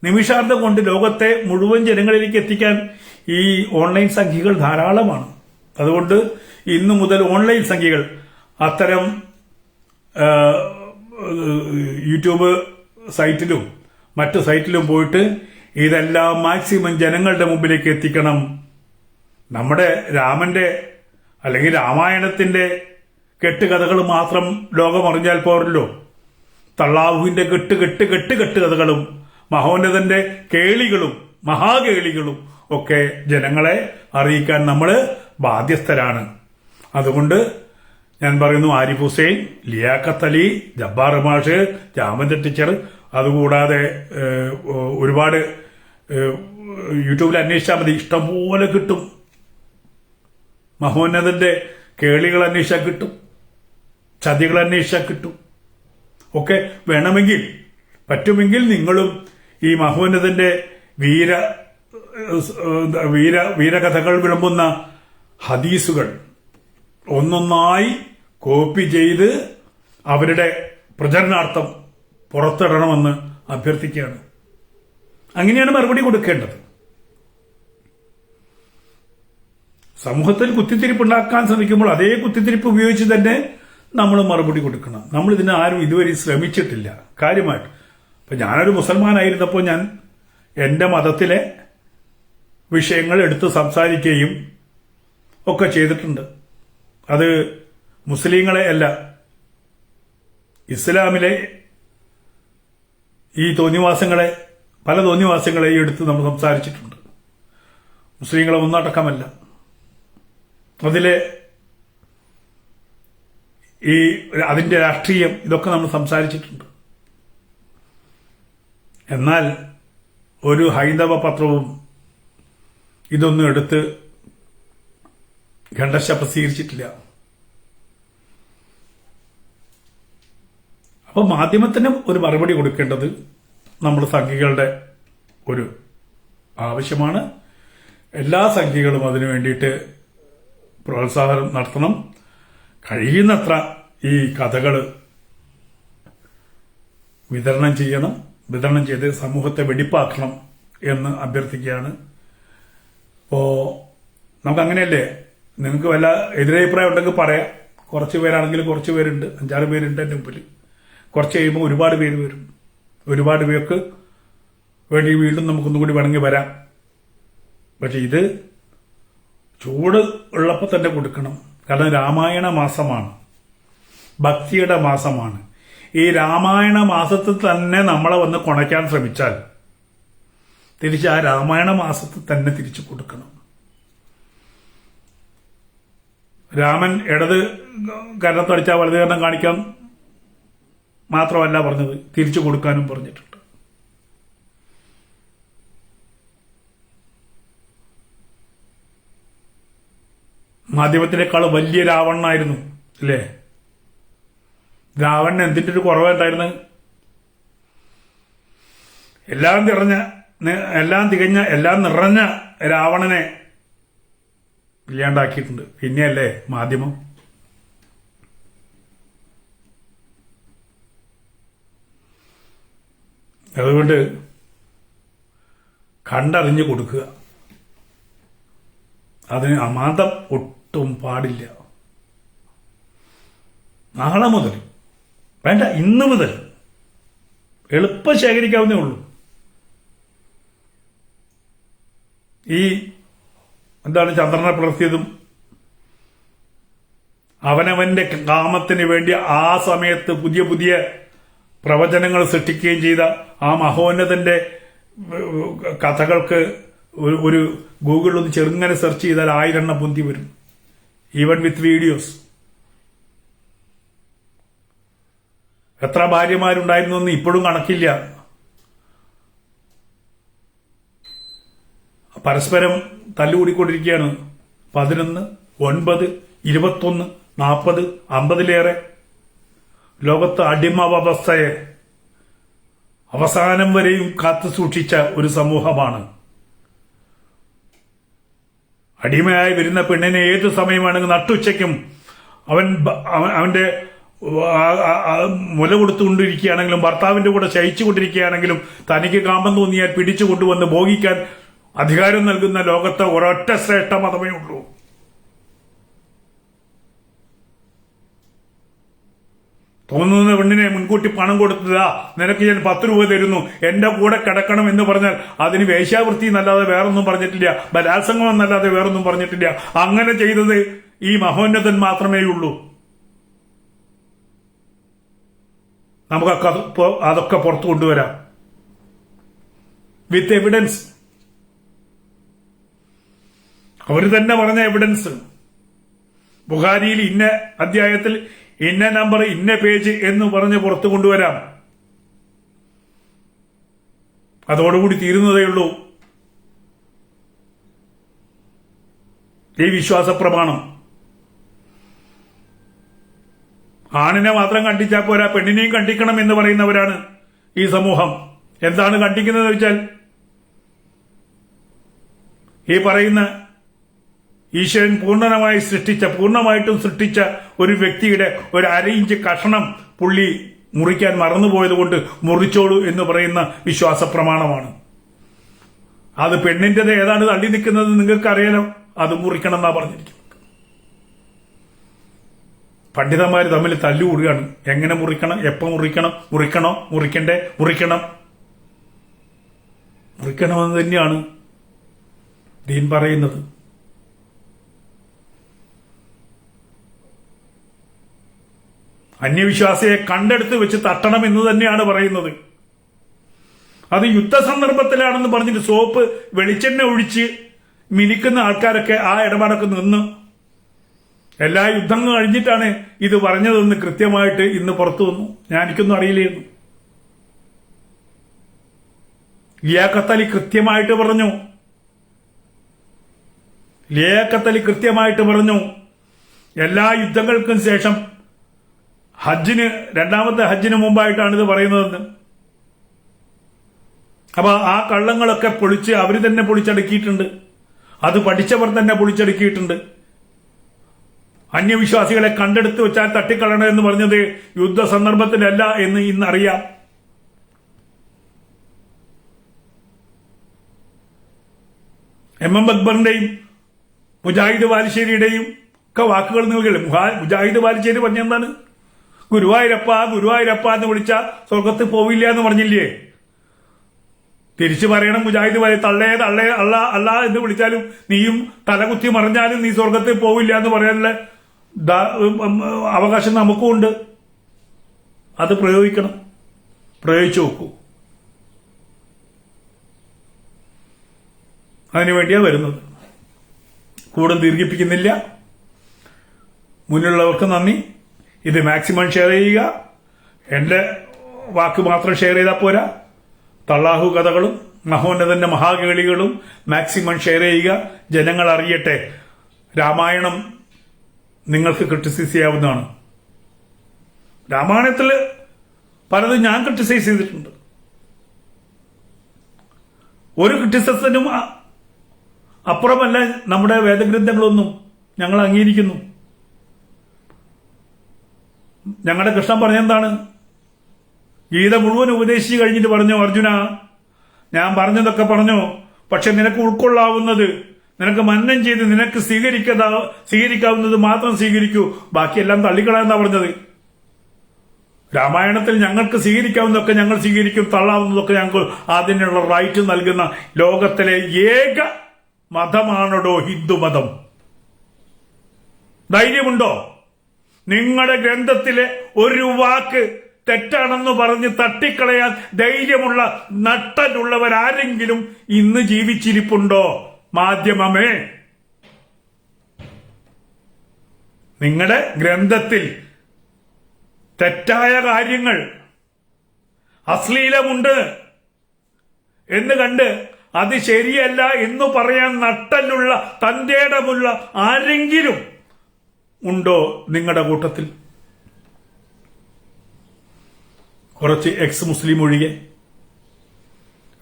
Speaker 1: നിമിഷാർദ്ധം കൊണ്ട് ലോകത്തെ മുഴുവൻ ജനങ്ങളിലേക്ക് എത്തിക്കാൻ ഈ ഓൺലൈൻ സംഖ്യകൾ ധാരാളമാണ്. അതുകൊണ്ട് ഇന്നു മുതൽ ഓൺലൈൻ സംഖ്യകൾ അത്തരം യൂട്യൂബ് സൈറ്റിലും മറ്റു സൈറ്റിലും പോയിട്ട് ഇതെല്ലാം മാക്സിമം ജനങ്ങളുടെ മുമ്പിലേക്ക് എത്തിക്കണം. നമ്മുടെ രാമന്റെ അല്ലെങ്കിൽ രാമായണത്തിന്റെ കെട്ടുകഥകൾ മാത്രം ലോകം അറിഞ്ഞാൽ പോരല്ലോ. തള്ളാഹുവിന്റെ കെട്ടുകഥകളും മഹോന്നതന്റെ കേളികളും മഹാകേളികളും ഒക്കെ ജനങ്ങളെ അറിയിക്കാൻ നമ്മൾ ബാധ്യസ്ഥരാണ്. അതുകൊണ്ട് ഞാൻ പറയുന്നു, ആരിഫ് ഹുസൈൻ, ലിയാഖത്ത് അലി, ജബ്ബാർ മാഷ്, ജാമന്ത ടീച്ചർ, അതുകൂടാതെ ഒരുപാട് യൂട്യൂബിൽ അന്വേഷിച്ചാൽ മതി, ഇഷ്ടംപോലെ കിട്ടും. മഹോന്നതന്റെ കേളികൾ അന്വേഷിച്ചാൽ കിട്ടും, ചതികൾ അന്വേഷിച്ചാൽ കിട്ടും. ഒക്കെ വേണമെങ്കിൽ പറ്റുമെങ്കിൽ നിങ്ങളും ഈ മഹോന്നതന്റെ വീരകഥകൾ വിളമ്പുന്ന ഹദീസുകൾ ഒന്നൊന്നായി കോപ്പി ചെയ്ത് അവരുടെ പ്രചരണാർത്ഥം പുറത്തിടണമെന്ന് അഭ്യർത്ഥിക്കുകയാണ്. അങ്ങനെയാണ് മറുപടി കൊടുക്കേണ്ടത്. സമൂഹത്തിൽ കുത്തിത്തിരിപ്പുണ്ടാക്കാൻ ശ്രമിക്കുമ്പോൾ അതേ കുത്തിത്തിരിപ്പ് ഉപയോഗിച്ച് തന്നെ നമ്മൾ മറുപടി കൊടുക്കണം. നമ്മൾ ഇതിന് ആരും ഇതുവരെ ശ്രമിച്ചിട്ടില്ല കാര്യമായിട്ട്. ഇപ്പൊ ഞാനൊരു മുസൽമാനായിരുന്നപ്പോൾ ഞാൻ എന്റെ മതത്തിലെ വിഷയങ്ങൾ എടുത്ത് സംസാരിക്കുകയും ഒക്കെ ചെയ്തിട്ടുണ്ട്. അത് മുസ്ലിങ്ങളെ അല്ല, ഇസ്ലാമിലെ ഈ തോന്നിവാസങ്ങളെ, പല തോന്നിവാസങ്ങളെയും എടുത്ത് നമ്മൾ സംസാരിച്ചിട്ടുണ്ട്. മുസ്ലിങ്ങളെ ഒന്നടക്കമല്ല. അതിലെ അതിന്റെ രാഷ്ട്രീയം ഇതൊക്കെ നമ്മൾ സംസാരിച്ചിട്ടുണ്ട്. എന്നാൽ ഒരു ഹൈന്ദവ പത്രവും ഇതൊന്നും എടുത്ത് ഖണ്ഡശ പ്രസിദ്ധീകരിച്ചിട്ടില്ല. അപ്പൊ മാധ്യമത്തിന് ഒരു മറുപടി കൊടുക്കേണ്ടത് നമ്മുടെ സംഘികളുടെ ഒരു ആവശ്യമാണ്. എല്ലാ സംഘികളും അതിനു വേണ്ടിയിട്ട് പ്രോത്സാഹനം നടത്തണം. കഴിയുന്നത്ര ഈ കഥകൾ വിതരണം ചെയ്ത് സമൂഹത്തെ വെടിപ്പാക്കണം എന്ന് അഭ്യർത്ഥിക്കുകയാണ്. അപ്പോ നമുക്കങ്ങനെയല്ലേ, നിങ്ങൾക്ക് വല്ല എതിരഭിപ്രായം ഉണ്ടെങ്കിൽ പറയാം. കുറച്ച് പേരാണെങ്കിലും കുറച്ച് പേരുണ്ട്, 5-6 പേരുണ്ട് എന്റെ മുമ്പിൽ. കുറച്ച് കഴിയുമ്പോൾ ഒരുപാട് പേര് വരും. ഒരുപാട് പേർക്ക് വേണ്ടി വീണ്ടും നമുക്കൊന്നും കൂടി വേണമെങ്കിൽ വരാം. പക്ഷെ ഇത് ചൂട് ഉള്ളപ്പോൾ തന്നെ കൊടുക്കണം. കാരണം രാമായണ മാസമാണ്, ഭക്തിയുടെ മാസമാണ്. ഈ രാമായണ മാസത്തിൽ തന്നെ നമ്മളെ വന്ന് കുണയ്ക്കാൻ ശ്രമിച്ചാൽ തിരിച്ച് ആ രാമായണ മാസത്തിൽ തന്നെ തിരിച്ചു കൊടുക്കണം. രാമൻ ഇടത് കരണത്തടിച്ചാൽ വലത് കരണം കാണിക്കാൻ മാത്രമല്ല പറഞ്ഞത്, തിരിച്ചു കൊടുക്കാനും പറഞ്ഞിട്ടുണ്ട്. മാധ്യമത്തിനേക്കാൾ വലിയ രാവണനായിരുന്നു അല്ലേ? രാവണന് എന്തിന്റെ ഒരു കുറവുണ്ടായിരുന്നു? എല്ലാം നിറഞ്ഞ രാവണനെ ഇല്ലാണ്ടാക്കിയിട്ടുണ്ട്. പിന്നെയല്ലേ മാധ്യമം. അതുകൊണ്ട് കണ്ടറിഞ്ഞു കൊടുക്കുക. അതിന് അമാന്തം ഒട്ടും പാടില്ല. നാളെ മുതൽ വേണ്ട, ഇന്ന് മുതൽ എളുപ്പം ശേഖരിക്കാവുന്നേ ഉള്ളൂ. ഈ ചന്ദ്രനെ പുലർത്തിയതും അവനവന്റെ കാമത്തിന് വേണ്ടി ആ സമയത്ത് പുതിയ പുതിയ പ്രവചനങ്ങൾ സൃഷ്ടിക്കുകയും ചെയ്ത ആ മഹോന്നതന്റെ കഥകൾക്ക് ഒരു ഗൂഗിളിൽ ഒന്ന് ചെറുങ്ങനെ സെർച്ച് ചെയ്താൽ 1000 എണ്ണം പൊന്തി വരും, ഈവൻ വിത്ത് വീഡിയോസ്. എത്ര ഭാര്യമാരുണ്ടായിരുന്നു എന്ന് ഇപ്പോഴും കണക്കില്ല. പരസ്പരം തല്ലുകൂടിക്കൊണ്ടിരിക്കുകയാണ്. 11, 9, 21, 40, 50-ലേറെ. ലോകത്ത് അടിമ വ്യവസ്ഥയെ അവസാനം വരെയും കാത്തു സൂക്ഷിച്ച ഒരു സമൂഹമാണ്. അടിമയായി വരുന്ന പെണ്ണിനെ ഏതു സമയമാണെങ്കിൽ നട്ടുച്ചയ്ക്കും അവന്റെ മുല കൊടുത്തുകൊണ്ടിരിക്കുകയാണെങ്കിലും ഭർത്താവിന്റെ കൂടെ ശയിച്ചുകൊണ്ടിരിക്കുകയാണെങ്കിലും തനിക്ക് കാമം തോന്നിയാൽ പിടിച്ചു കൊണ്ടുവന്ന് ഭോഗിക്കാൻ അധികാരം നൽകുന്ന ലോകത്ത് ഒരൊറ്റ ശ്രേഷ്ഠ മതമേ ഉള്ളൂ. തോന്നുന്ന പെണ്ണിനെ മുൻകൂട്ടി പണം കൊടുത്തതാ, നിനക്ക് ഞാൻ 10 രൂപ തരുന്നു, എന്റെ കൂടെ കിടക്കണം എന്ന് പറഞ്ഞാൽ അതിന് വേശ്യാവൃത്തി എന്നല്ലാതെ വേറൊന്നും പറഞ്ഞിട്ടില്ല, ബലാത്സംഗം എന്നല്ലാതെ വേറൊന്നും പറഞ്ഞിട്ടില്ല. അങ്ങനെ ചെയ്തത് ഈ മഹോന്നതൻ മാത്രമേ ഉള്ളൂ. നമുക്ക് അതൊക്കെ പുറത്തു കൊണ്ടുവരാം വിത്ത് എവിഡൻസ്. അവർ തന്നെ പറഞ്ഞ എവിഡൻസ്. ബുഖാരിയിൽ ഇന്ന അധ്യായത്തിൽ ഇന്ന നമ്പർ ഇന്ന പേജ് എന്ന് പറഞ്ഞ് പുറത്തു കൊണ്ടുവരാം. അതോടുകൂടി തീരുന്നതേ ഉള്ളൂ ഈ വിശ്വാസ പ്രമാണം. ആണിനെ മാത്രം കണ്ടിച്ചാൽ പോരാ, പെണ്ണിനെയും കണ്ടിക്കണം എന്ന് പറയുന്നവരാണ് ഈ സമൂഹം. എന്താണ് കണ്ടിക്കുന്നത് വെച്ചാൽ, ഈ പറയുന്ന ഈശ്വരൻ പൂർണ്ണമായിട്ടും സൃഷ്ടിച്ച ഒരു വ്യക്തിയുടെ ഒരു 1/2 ഇഞ്ച് കഷണം പുള്ളി മുറിക്കാൻ മറന്നുപോയത് കൊണ്ട് മുറിച്ചോളൂ എന്ന് പറയുന്ന വിശ്വാസ പ്രമാണമാണ്. അത് പെണ്ണിന്റേത് ഏതാണ് തള്ളി നിൽക്കുന്നത് നിങ്ങൾക്കറിയാലോ, അത് മുറിക്കണം എന്നാ പറഞ്ഞിരിക്കുന്നത്. പണ്ഡിതന്മാർ തമ്മിൽ തല്ലുകൂടുകയാണ്. എങ്ങനെ മുറിക്കണം, എപ്പോ മുറിക്കണോ, മുറിക്കണമെന്ന് തന്നെയാണ് ദീൻ പറയുന്നത്. അന്യവിശ്വാസിയെ കണ്ടെടുത്ത് വെച്ച് തട്ടണം എന്ന് തന്നെയാണ് പറയുന്നത്. അത് യുദ്ധസന്ദർഭത്തിലാണെന്ന് പറഞ്ഞിട്ട് സോപ്പ് വെളിച്ചെണ്ണ ഒഴിച്ച് മിനിക്കുന്ന ആൾക്കാരൊക്കെ ആ ഇടപാടൊക്കെ നിന്ന് എല്ലാ യുദ്ധങ്ങൾ കഴിഞ്ഞിട്ടാണ് ഇത് പറഞ്ഞതെന്ന് കൃത്യമായിട്ട് ഇന്ന് പുറത്തു വന്നു. എനിക്കൊന്നും അറിയില്ലായിരുന്നു. ലിയാഖത്ത് അലി കൃത്യമായിട്ട് പറഞ്ഞു. എല്ലാ യുദ്ധങ്ങൾക്കും ശേഷം രണ്ടാമത്തെ ഹജ്ജിന് മുമ്പായിട്ടാണ് ഇത് പറയുന്നതെന്ന്. അപ്പൊ ആ കള്ളങ്ങളൊക്കെ അവര് തന്നെ പൊളിച്ചടുക്കിയിട്ടുണ്ട്. അത് പഠിച്ചവർ തന്നെ പൊളിച്ചടുക്കിയിട്ടുണ്ട്. അന്യവിശ്വാസികളെ കണ്ടെടുത്ത് വെച്ചാൽ തട്ടിക്കളയണം എന്ന് പറഞ്ഞത് യുദ്ധ സന്ദർഭത്തിലല്ല എന്ന് ഇന്നറിയാം. MM അക്ബറിന്റെയും മുജാഹിദ് ബാലുശ്ശേരിയുടെയും ഒക്കെ വാക്കുകൾ നൽകി. മുജാഹിദ് ബാലുശ്ശേരി പറഞ്ഞെന്താണ്? ഗുരുവായൂരപ്പ എന്ന് വിളിച്ച സ്വർഗത്ത് പോവില്ല എന്ന് പറഞ്ഞില്ലേ? തിരിച്ചു പറയണം മുജാഹിദ് തള്ളേ അല്ല എന്ന് വിളിച്ചാലും നീയും തലകുത്തി മറിഞ്ഞാലും നീ സ്വർഗത്തിൽ പോവില്ല എന്ന് പറയാനുള്ള അവകാശം നമുക്കും ഉണ്ട്. അത് പ്രയോഗിച്ചു നോക്കൂ. അതിനുവേണ്ടിയാ വരുന്നത്. കൂടുതൽ ദീർഘിപ്പിക്കുന്നില്ല. മുന്നിലുള്ളവർക്ക് നന്ദി. ഇത് മാക്സിമം ഷെയർ ചെയ്യുക. എന്റെ വാക്ക് മാത്രം ഷെയർ ചെയ്താൽ പോരാ. തള്ളാഹു കഥകളും മഹോന്നതന്റെ മഹാകേളികളും മാക്സിമം ഷെയർ ചെയ്യുക. ജനങ്ങൾ അറിയട്ടെ. രാമായണം നിങ്ങൾക്ക് ക്രിട്ടിസൈസ് ചെയ്യാവുന്നതാണ്. രാമായണത്തിൽ പലതും ഞാൻ ക്രിട്ടിസൈസ് ചെയ്തിട്ടുണ്ട്. ഒരു ക്രിട്ടിസിസത്തിനും അപ്പുറമല്ല നമ്മുടെ വേദഗ്രന്ഥങ്ങളൊന്നും. ഞങ്ങൾ അംഗീകരിക്കുന്നു. ഞങ്ങളുടെ കൃഷ്ണൻ പറഞ്ഞെന്താണ്? ഗീത മുഴുവൻ ഉപദേശിച്ച് കഴിഞ്ഞിട്ട് പറഞ്ഞു, അർജുന ഞാൻ പറഞ്ഞതൊക്കെ പറഞ്ഞു, പക്ഷെ നിനക്ക് ഉൾക്കൊള്ളാവുന്നത്, നിനക്ക് മന്നം ചെയ്ത് നിനക്ക് സ്വീകരിക്കാവുന്നത് മാത്രം സ്വീകരിക്കൂ, ബാക്കിയെല്ലാം തള്ളിക്കളയെന്നാ പറഞ്ഞത്. രാമായണത്തിൽ ഞങ്ങൾക്ക് സ്വീകരിക്കാവുന്നതൊക്കെ ഞങ്ങൾ സ്വീകരിക്കും, തള്ളാവുന്നതൊക്കെ ഞങ്ങൾ അതിനുള്ള റൈറ്റ് നൽകുന്ന ലോകത്തിലെ ഏക മതമാണോ ഹിന്ദുമതം? ധൈര്യമുണ്ടോ? നിങ്ങളുടെ ഗ്രന്ഥത്തിലെ ഒരു വാക്ക് തെറ്റാണെന്ന് പറഞ്ഞ് തട്ടിക്കളയാൻ ധൈര്യമുള്ള നട്ടലുള്ളവരാരെങ്കിലും ഇന്ന് ജീവിച്ചിരിപ്പുണ്ടോ? മാധ്യമമേ, നിങ്ങളുടെ ഗ്രന്ഥത്തിൽ തെറ്റായ കാര്യങ്ങൾ, അശ്ലീലമുണ്ട് എന്ന് കണ്ട് അത് ശരിയല്ല എന്ന് പറയാൻ നട്ടലുള്ള തന്റേടമുള്ള ആരെങ്കിലും ഉണ്ടോ നിങ്ങളുടെ കൂട്ടത്തിൽ? കുറച്ച് എക്സ് മുസ്ലിം ഒഴികെ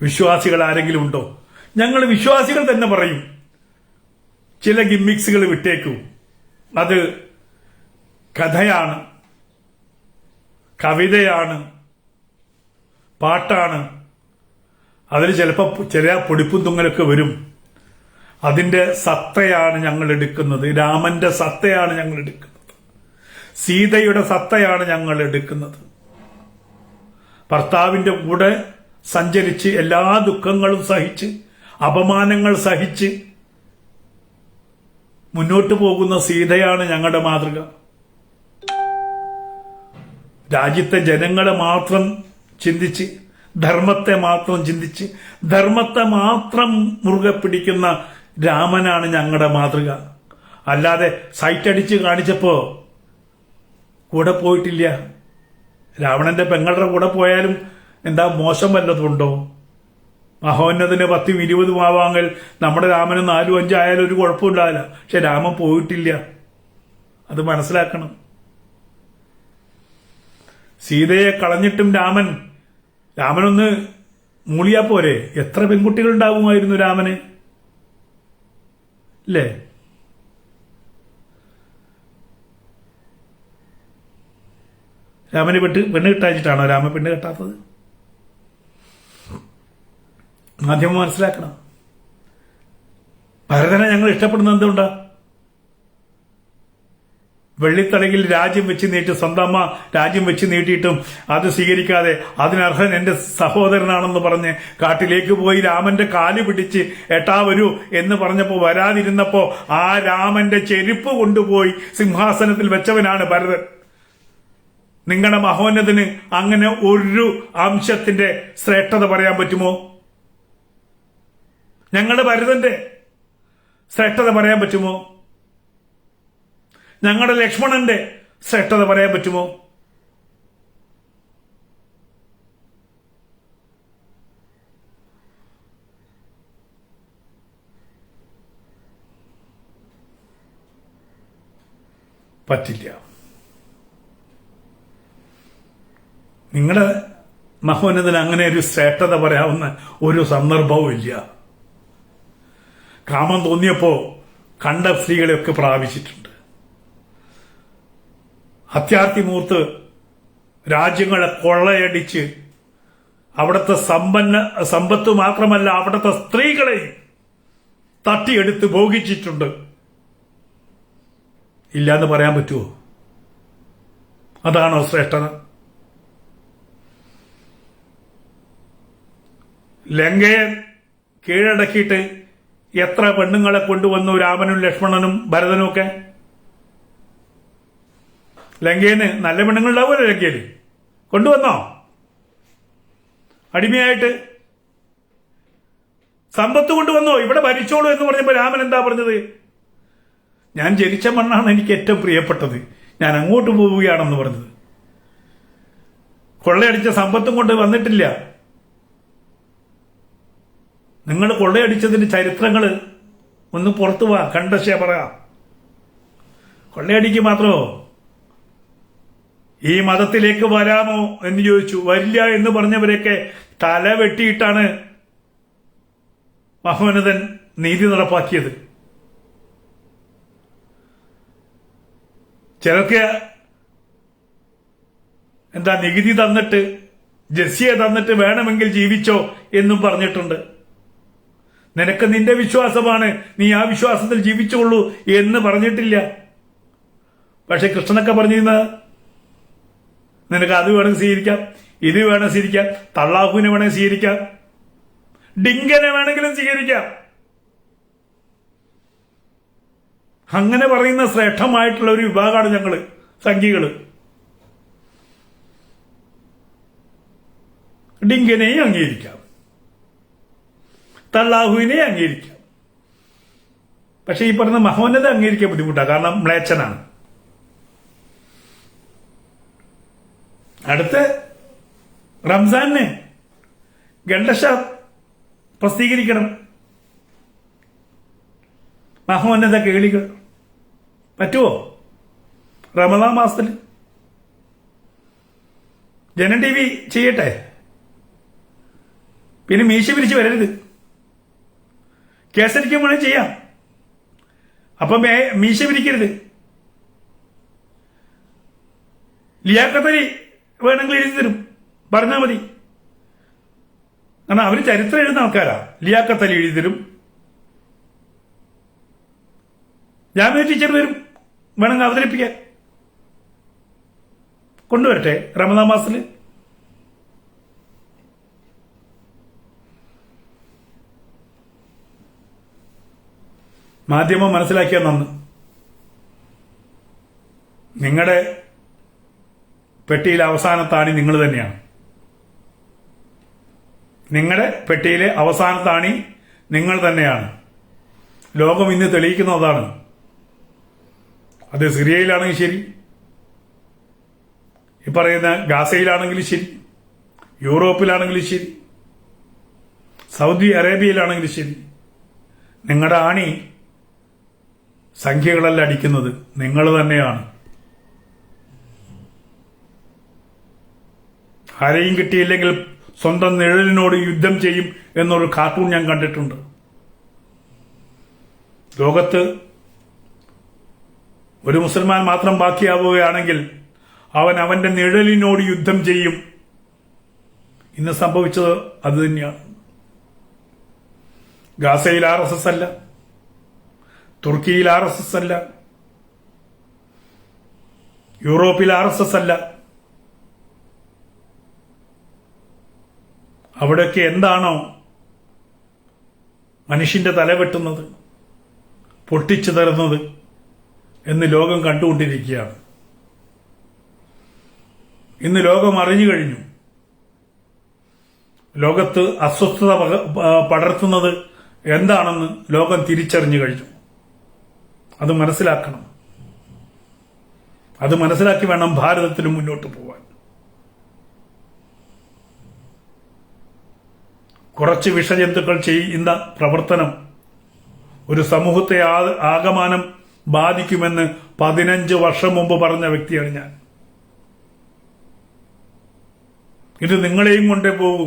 Speaker 1: വിശ്വാസികൾ ആരെങ്കിലും ഉണ്ടോ? ഞങ്ങൾ വിശ്വാസികൾ തന്നെ പറയും, ചില ഗിമ്മിക്സുകൾ വിട്ടേക്കൂ. അത് കഥയാണ്, കവിതയാണ്, പാട്ടാണ്. അതിൽ ചിലപ്പോൾ ചില പൊടിപ്പും തുങ്ങലൊക്കെ വരും. അതിന്റെ സത്തയാണ് ഞങ്ങൾ എടുക്കുന്നത്. രാമന്റെ സത്തയാണ് ഞങ്ങൾ എടുക്കുന്നത്. സീതയുടെ സത്തയാണ് ഞങ്ങൾ എടുക്കുന്നത്. ഭർത്താവിന്റെ കൂടെ സഞ്ചരിച്ച് എല്ലാ ദുഃഖങ്ങളും സഹിച്ച് അപമാനങ്ങൾ സഹിച്ച് മുന്നോട്ട് പോകുന്ന സീതയാണ് ഞങ്ങളുടെ മാതൃക. രാജ്യത്തെ ജനങ്ങളെ മാത്രം ചിന്തിച്ച്, ധർമ്മത്തെ മാത്രം ചിന്തിച്ച്, ധർമ്മത്തെ മാത്രം മുറുകെ പിടിക്കുന്ന രാമനാണ് ഞങ്ങളുടെ മാതൃക. അല്ലാതെ സൈറ്റ് അടിച്ച് കാണിച്ചപ്പോ കൂടെ പോയിട്ടില്ല. രാവണന്റെ പെങ്ങളുടെ കൂടെ പോയാലും എന്താ മോശം വല്ലതുണ്ടോ? മഹോന്നതിന് 10 20 ആവാങ്കിൽ നമ്മുടെ രാമന് 4 5 ആയാലും ഒരു കുഴപ്പമുണ്ടാവില്ല. പക്ഷെ രാമൻ പോയിട്ടില്ല, അത് മനസ്സിലാക്കണം. സീതയെ കളഞ്ഞിട്ടും രാമനൊന്ന് മൂളിയാ പോരെ? എത്ര പെൺകുട്ടികൾ ഉണ്ടാവുമായിരുന്നു രാമന്, അല്ലേ? രാമന് പെണ്ണ് കിട്ടാച്ചിട്ടാണോ രാമൻ പെണ്ണ് കെട്ടാത്തത്? മാധ്യമം മനസ്സിലാക്കണം. ഭരതനെ ഞങ്ങൾ ഇഷ്ടപ്പെടുന്നത് എന്തുകൊണ്ടാ? വെള്ളിത്തലയിൽ രാജ്യം വെച്ച് നീട്ടി, സ്വന്തം അമ്മ രാജ്യം വെച്ച് നീട്ടിയിട്ടും അത് സ്വീകരിക്കാതെ അതിനർഹൻ എന്റെ സഹോദരനാണെന്ന് പറഞ്ഞ് കാട്ടിലേക്ക് പോയി രാമന്റെ കാല് പിടിച്ച് എട്ടാ വരൂ എന്ന് പറഞ്ഞപ്പോ വരാതിരുന്നപ്പോ ആ രാമന്റെ ചെരുപ്പ് കൊണ്ടുപോയി സിംഹാസനത്തിൽ വെച്ചവനാണ് ഭരതൻ. നിങ്ങളുടെ മഹോന്നതന് അങ്ങനെ ഒരു അംശത്തിന്റെ ശ്രേഷ്ഠത പറയാൻ പറ്റുമോ? ഞങ്ങളുടെ ഭരതന്റെ ശ്രേഷ്ഠത പറയാൻ പറ്റുമോ? ഞങ്ങളുടെ ലക്ഷ്മണന്റെ ശ്രേഷ്ഠത പറയാൻ പറ്റുമോ? പറ്റില്ല. നിങ്ങളുടെ മഹോന്നതന് അങ്ങനെ ഒരു ശ്രേഷ്ഠത പറയാവുന്ന ഒരു സന്ദർഭവും ഇല്ല. കാമം തോന്നിയപ്പോ കണ്ട സ്ത്രീകളെയൊക്കെ പ്രാപിച്ചിട്ടുണ്ട്. അത്യാർത്തിമൂർത്ത് രാജ്യങ്ങളെ കൊള്ളയടിച്ച് അവിടുത്തെ സമ്പത്ത് മാത്രമല്ല അവിടുത്തെ സ്ത്രീകളെയും തട്ടിയെടുത്ത് ഭോഗിച്ചിട്ടുണ്ട്. ഇല്ലാന്ന് പറയാൻ പറ്റുമോ? അതാണോ ശ്രേഷ്ഠത? ലങ്കയെ കീഴടക്കിയിട്ട് എത്ര പെണ്ണുങ്ങളെ കൊണ്ടുവന്നു രാമനും ലക്ഷ്മണനും ഭരതനും ഒക്കെ? ലങ്കേന് നല്ല പെണ്ണുങ്ങളുണ്ടാവുമല്ലോ. ലങ്കയില് കൊണ്ടുവന്നോ? അടിമയായിട്ട് സമ്പത്ത് കൊണ്ടുവന്നോ? ഇവിടെ ഭരിച്ചോളൂ എന്ന് പറഞ്ഞപ്പോ രാമൻ എന്താ പറഞ്ഞത്? ഞാൻ ജനിച്ച മണ്ണാണ് എനിക്ക് ഏറ്റവും പ്രിയപ്പെട്ടത്, ഞാൻ അങ്ങോട്ട് പോവുകയാണെന്ന് പറഞ്ഞത്. കൊള്ളയടിച്ച സമ്പത്തും കൊണ്ട് വന്നിട്ടില്ല. നിങ്ങൾ കൊള്ളയടിച്ചതിന്റെ ചരിത്രങ്ങൾ ഒന്ന് പുറത്തു വാ, കണ്ടശേ പറയാം. കൊള്ളയടിക്ക് മാത്രമോ? ഈ മതത്തിലേക്ക് വരാമോ എന്ന് ചോദിച്ചു. വരില്ല എന്ന് പറഞ്ഞവരെയൊക്കെ തല വെട്ടിയിട്ടാണ് മഹോന്നതൻ നീതി നടപ്പാക്കിയത്. ചിലർക്ക് നികുതി തന്നിട്ട്, ജസ്യ തന്നിട്ട് വേണമെങ്കിൽ ജീവിച്ചോ എന്നും പറഞ്ഞിട്ടുണ്ട്. നിനക്ക് നിന്റെ വിശ്വാസമാണ്, നീ ആ വിശ്വാസത്തിൽ ജീവിച്ചുകൊള്ളൂ എന്ന് പറഞ്ഞിട്ടില്ല. പക്ഷെ കൃഷ്ണനൊക്കെ പറഞ്ഞിരുന്നത് നിനക്ക് അത് വേണം സ്വീകരിക്കാം, ഇത് വേണം സ്വീകരിക്കാം, തള്ളാഹുവിനെ വേണമെങ്കിൽ സ്വീകരിക്കാം, ഡിങ്കനെ വേണമെങ്കിലും സ്വീകരിക്കാം. അങ്ങനെ പറയുന്ന ശ്രേഷ്ഠമായിട്ടുള്ള ഒരു വിഭാഗമാണ് ഞങ്ങള് സംഘികള്. ഡിങ്കനെയും അംഗീകരിക്കാം, തള്ളാഹുവിനെ അംഗീകരിക്കാം. പക്ഷെ ഈ പറഞ്ഞ മഹോന്നത അംഗീകരിക്കാൻ ബുദ്ധിമുട്ടാണ്, കാരണം മ്ലേച്ഛനാണ്. അടുത്ത റംസാനെ ഗണ്ടഷ പ്രസിദ്ധീകരിക്കണം. മഹോന്നത കേളികൾ പറ്റുമോ? റമദാൻ മാസത്തിൽ ജനം TV ചെയ്യട്ടെ. പിന്നെ മീശ പിരിച്ച് വരരുത്. കേസരിക്കും വേണേൽ ചെയ്യാം. അപ്പൊ മീശ പിരിക്കരുത്. ലിയാഖത്തലി വേണമെങ്കിൽ എഴുതി തരും, പറഞ്ഞാൽ മതി. കാരണം അവര് ചരിത്രം എഴുതുന്ന ആൾക്കാരാ. ലിയാഖത്തലി എഴുതി തരും, ജാമ്യ ടീച്ചർ വരും, വേണമെങ്കിൽ അവതരിപ്പിക്കാൻ. കൊണ്ടുവരട്ടെ റമദാൻ മാസത്തിൽ. മാധ്യമം മനസ്സിലാക്കിയാൽ നന്ന്. നിങ്ങളുടെ പെട്ടിയിലെ അവസാനത്താണി നിങ്ങൾ തന്നെയാണ്. നിങ്ങളുടെ പെട്ടിയിലെ അവസാനത്താണി നിങ്ങൾ തന്നെയാണ്. ലോകം ഇന്ന് തെളിയിക്കുന്നതാണ്. അത് സിറിയയിലാണെങ്കിൽ ശരി, ഈ പറയുന്ന ഗാസയിലാണെങ്കിലും ശരി, യൂറോപ്പിലാണെങ്കിലും ശരി, സൗദി അറേബ്യയിലാണെങ്കിലും ശരി, നിങ്ങളുടെ ആണി സംഖ്യകളല്ല അടിക്കുന്നത്, നിങ്ങൾ തന്നെയാണ്. ആരെയും കിട്ടിയില്ലെങ്കിൽ സ്വന്തം നിഴലിനോട് യുദ്ധം ചെയ്യും എന്നൊരു കാർട്ടൂൺ ഞാൻ കണ്ടിട്ടുണ്ട്. ലോകത്ത് ഒരു മുസൽമാൻ മാത്രം ബാക്കിയാവുകയാണെങ്കിൽ അവൻ അവന്റെ നിഴലിനോട് യുദ്ധം ചെയ്യും. ഇന്ന് സംഭവിച്ചത് അത് തന്നെയാണ്. ഗാസയിൽ RSS അല്ല, തുർക്കിയിൽ RSS അല്ല, യൂറോപ്പിൽ RSS അല്ല. അവിടെയൊക്കെ എന്താണോ മനുഷ്യന്റെ തല വെട്ടുന്നത്, പൊട്ടിച്ചു തരുന്നത് എന്ന് ലോകം കണ്ടുകൊണ്ടിരിക്കുകയാണ്. ഇന്ന് ലോകം അറിഞ്ഞു കഴിഞ്ഞു. ലോകത്ത് അസ്വസ്ഥത പടർത്തുന്നത് എന്താണെന്ന് ലോകം തിരിച്ചറിഞ്ഞു കഴിഞ്ഞു. അത് മനസ്സിലാക്കണം. അത് മനസ്സിലാക്കി വേണം ഭാരതത്തിന് മുന്നോട്ട് പോവാൻ. കുറച്ച് വിഷജന്തുക്കൾ ചെയ്യുന്ന പ്രവർത്തനം ഒരു സമൂഹത്തെ ആകമാനം ബാധിക്കുമെന്ന് 15 വർഷം മുമ്പ് പറഞ്ഞ വ്യക്തിയാണ് ഞാൻ. ഇത് നിങ്ങളെയും കൊണ്ടേ പോകൂ.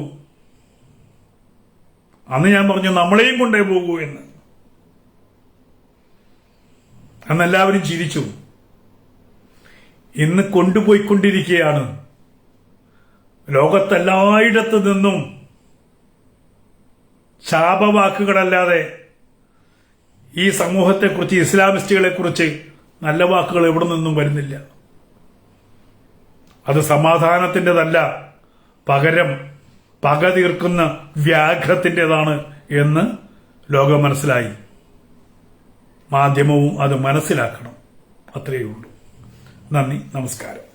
Speaker 1: അന്ന് ഞാൻ പറഞ്ഞു നമ്മളെയും കൊണ്ടേ പോകൂ എന്ന്. അന്ന് എല്ലാവരും ചിരിച്ചു. ഇന്ന് കൊണ്ടുപോയിക്കൊണ്ടിരിക്കുകയാണ്. ലോകത്തെല്ലായിടത്തു നിന്നും ശാപവാക്കുകളല്ലാതെ ഈ സമൂഹത്തെക്കുറിച്ച്, ഇസ്ലാമിസ്റ്റുകളെ കുറിച്ച് നല്ല വാക്കുകൾ എവിടെ നിന്നും വരുന്നില്ല. അത് സമാധാനത്തിൻ്റെതല്ല, പകരം പക തീർക്കുന്ന വ്യാഘ്രത്തിൻ്റെതാണ് എന്ന് ലോകം മനസ്സിലായി. മാധ്യമവും അത് മനസ്സിലാക്കണം. അത്രയേ ഉള്ളൂ. നന്ദി, നമസ്കാരം.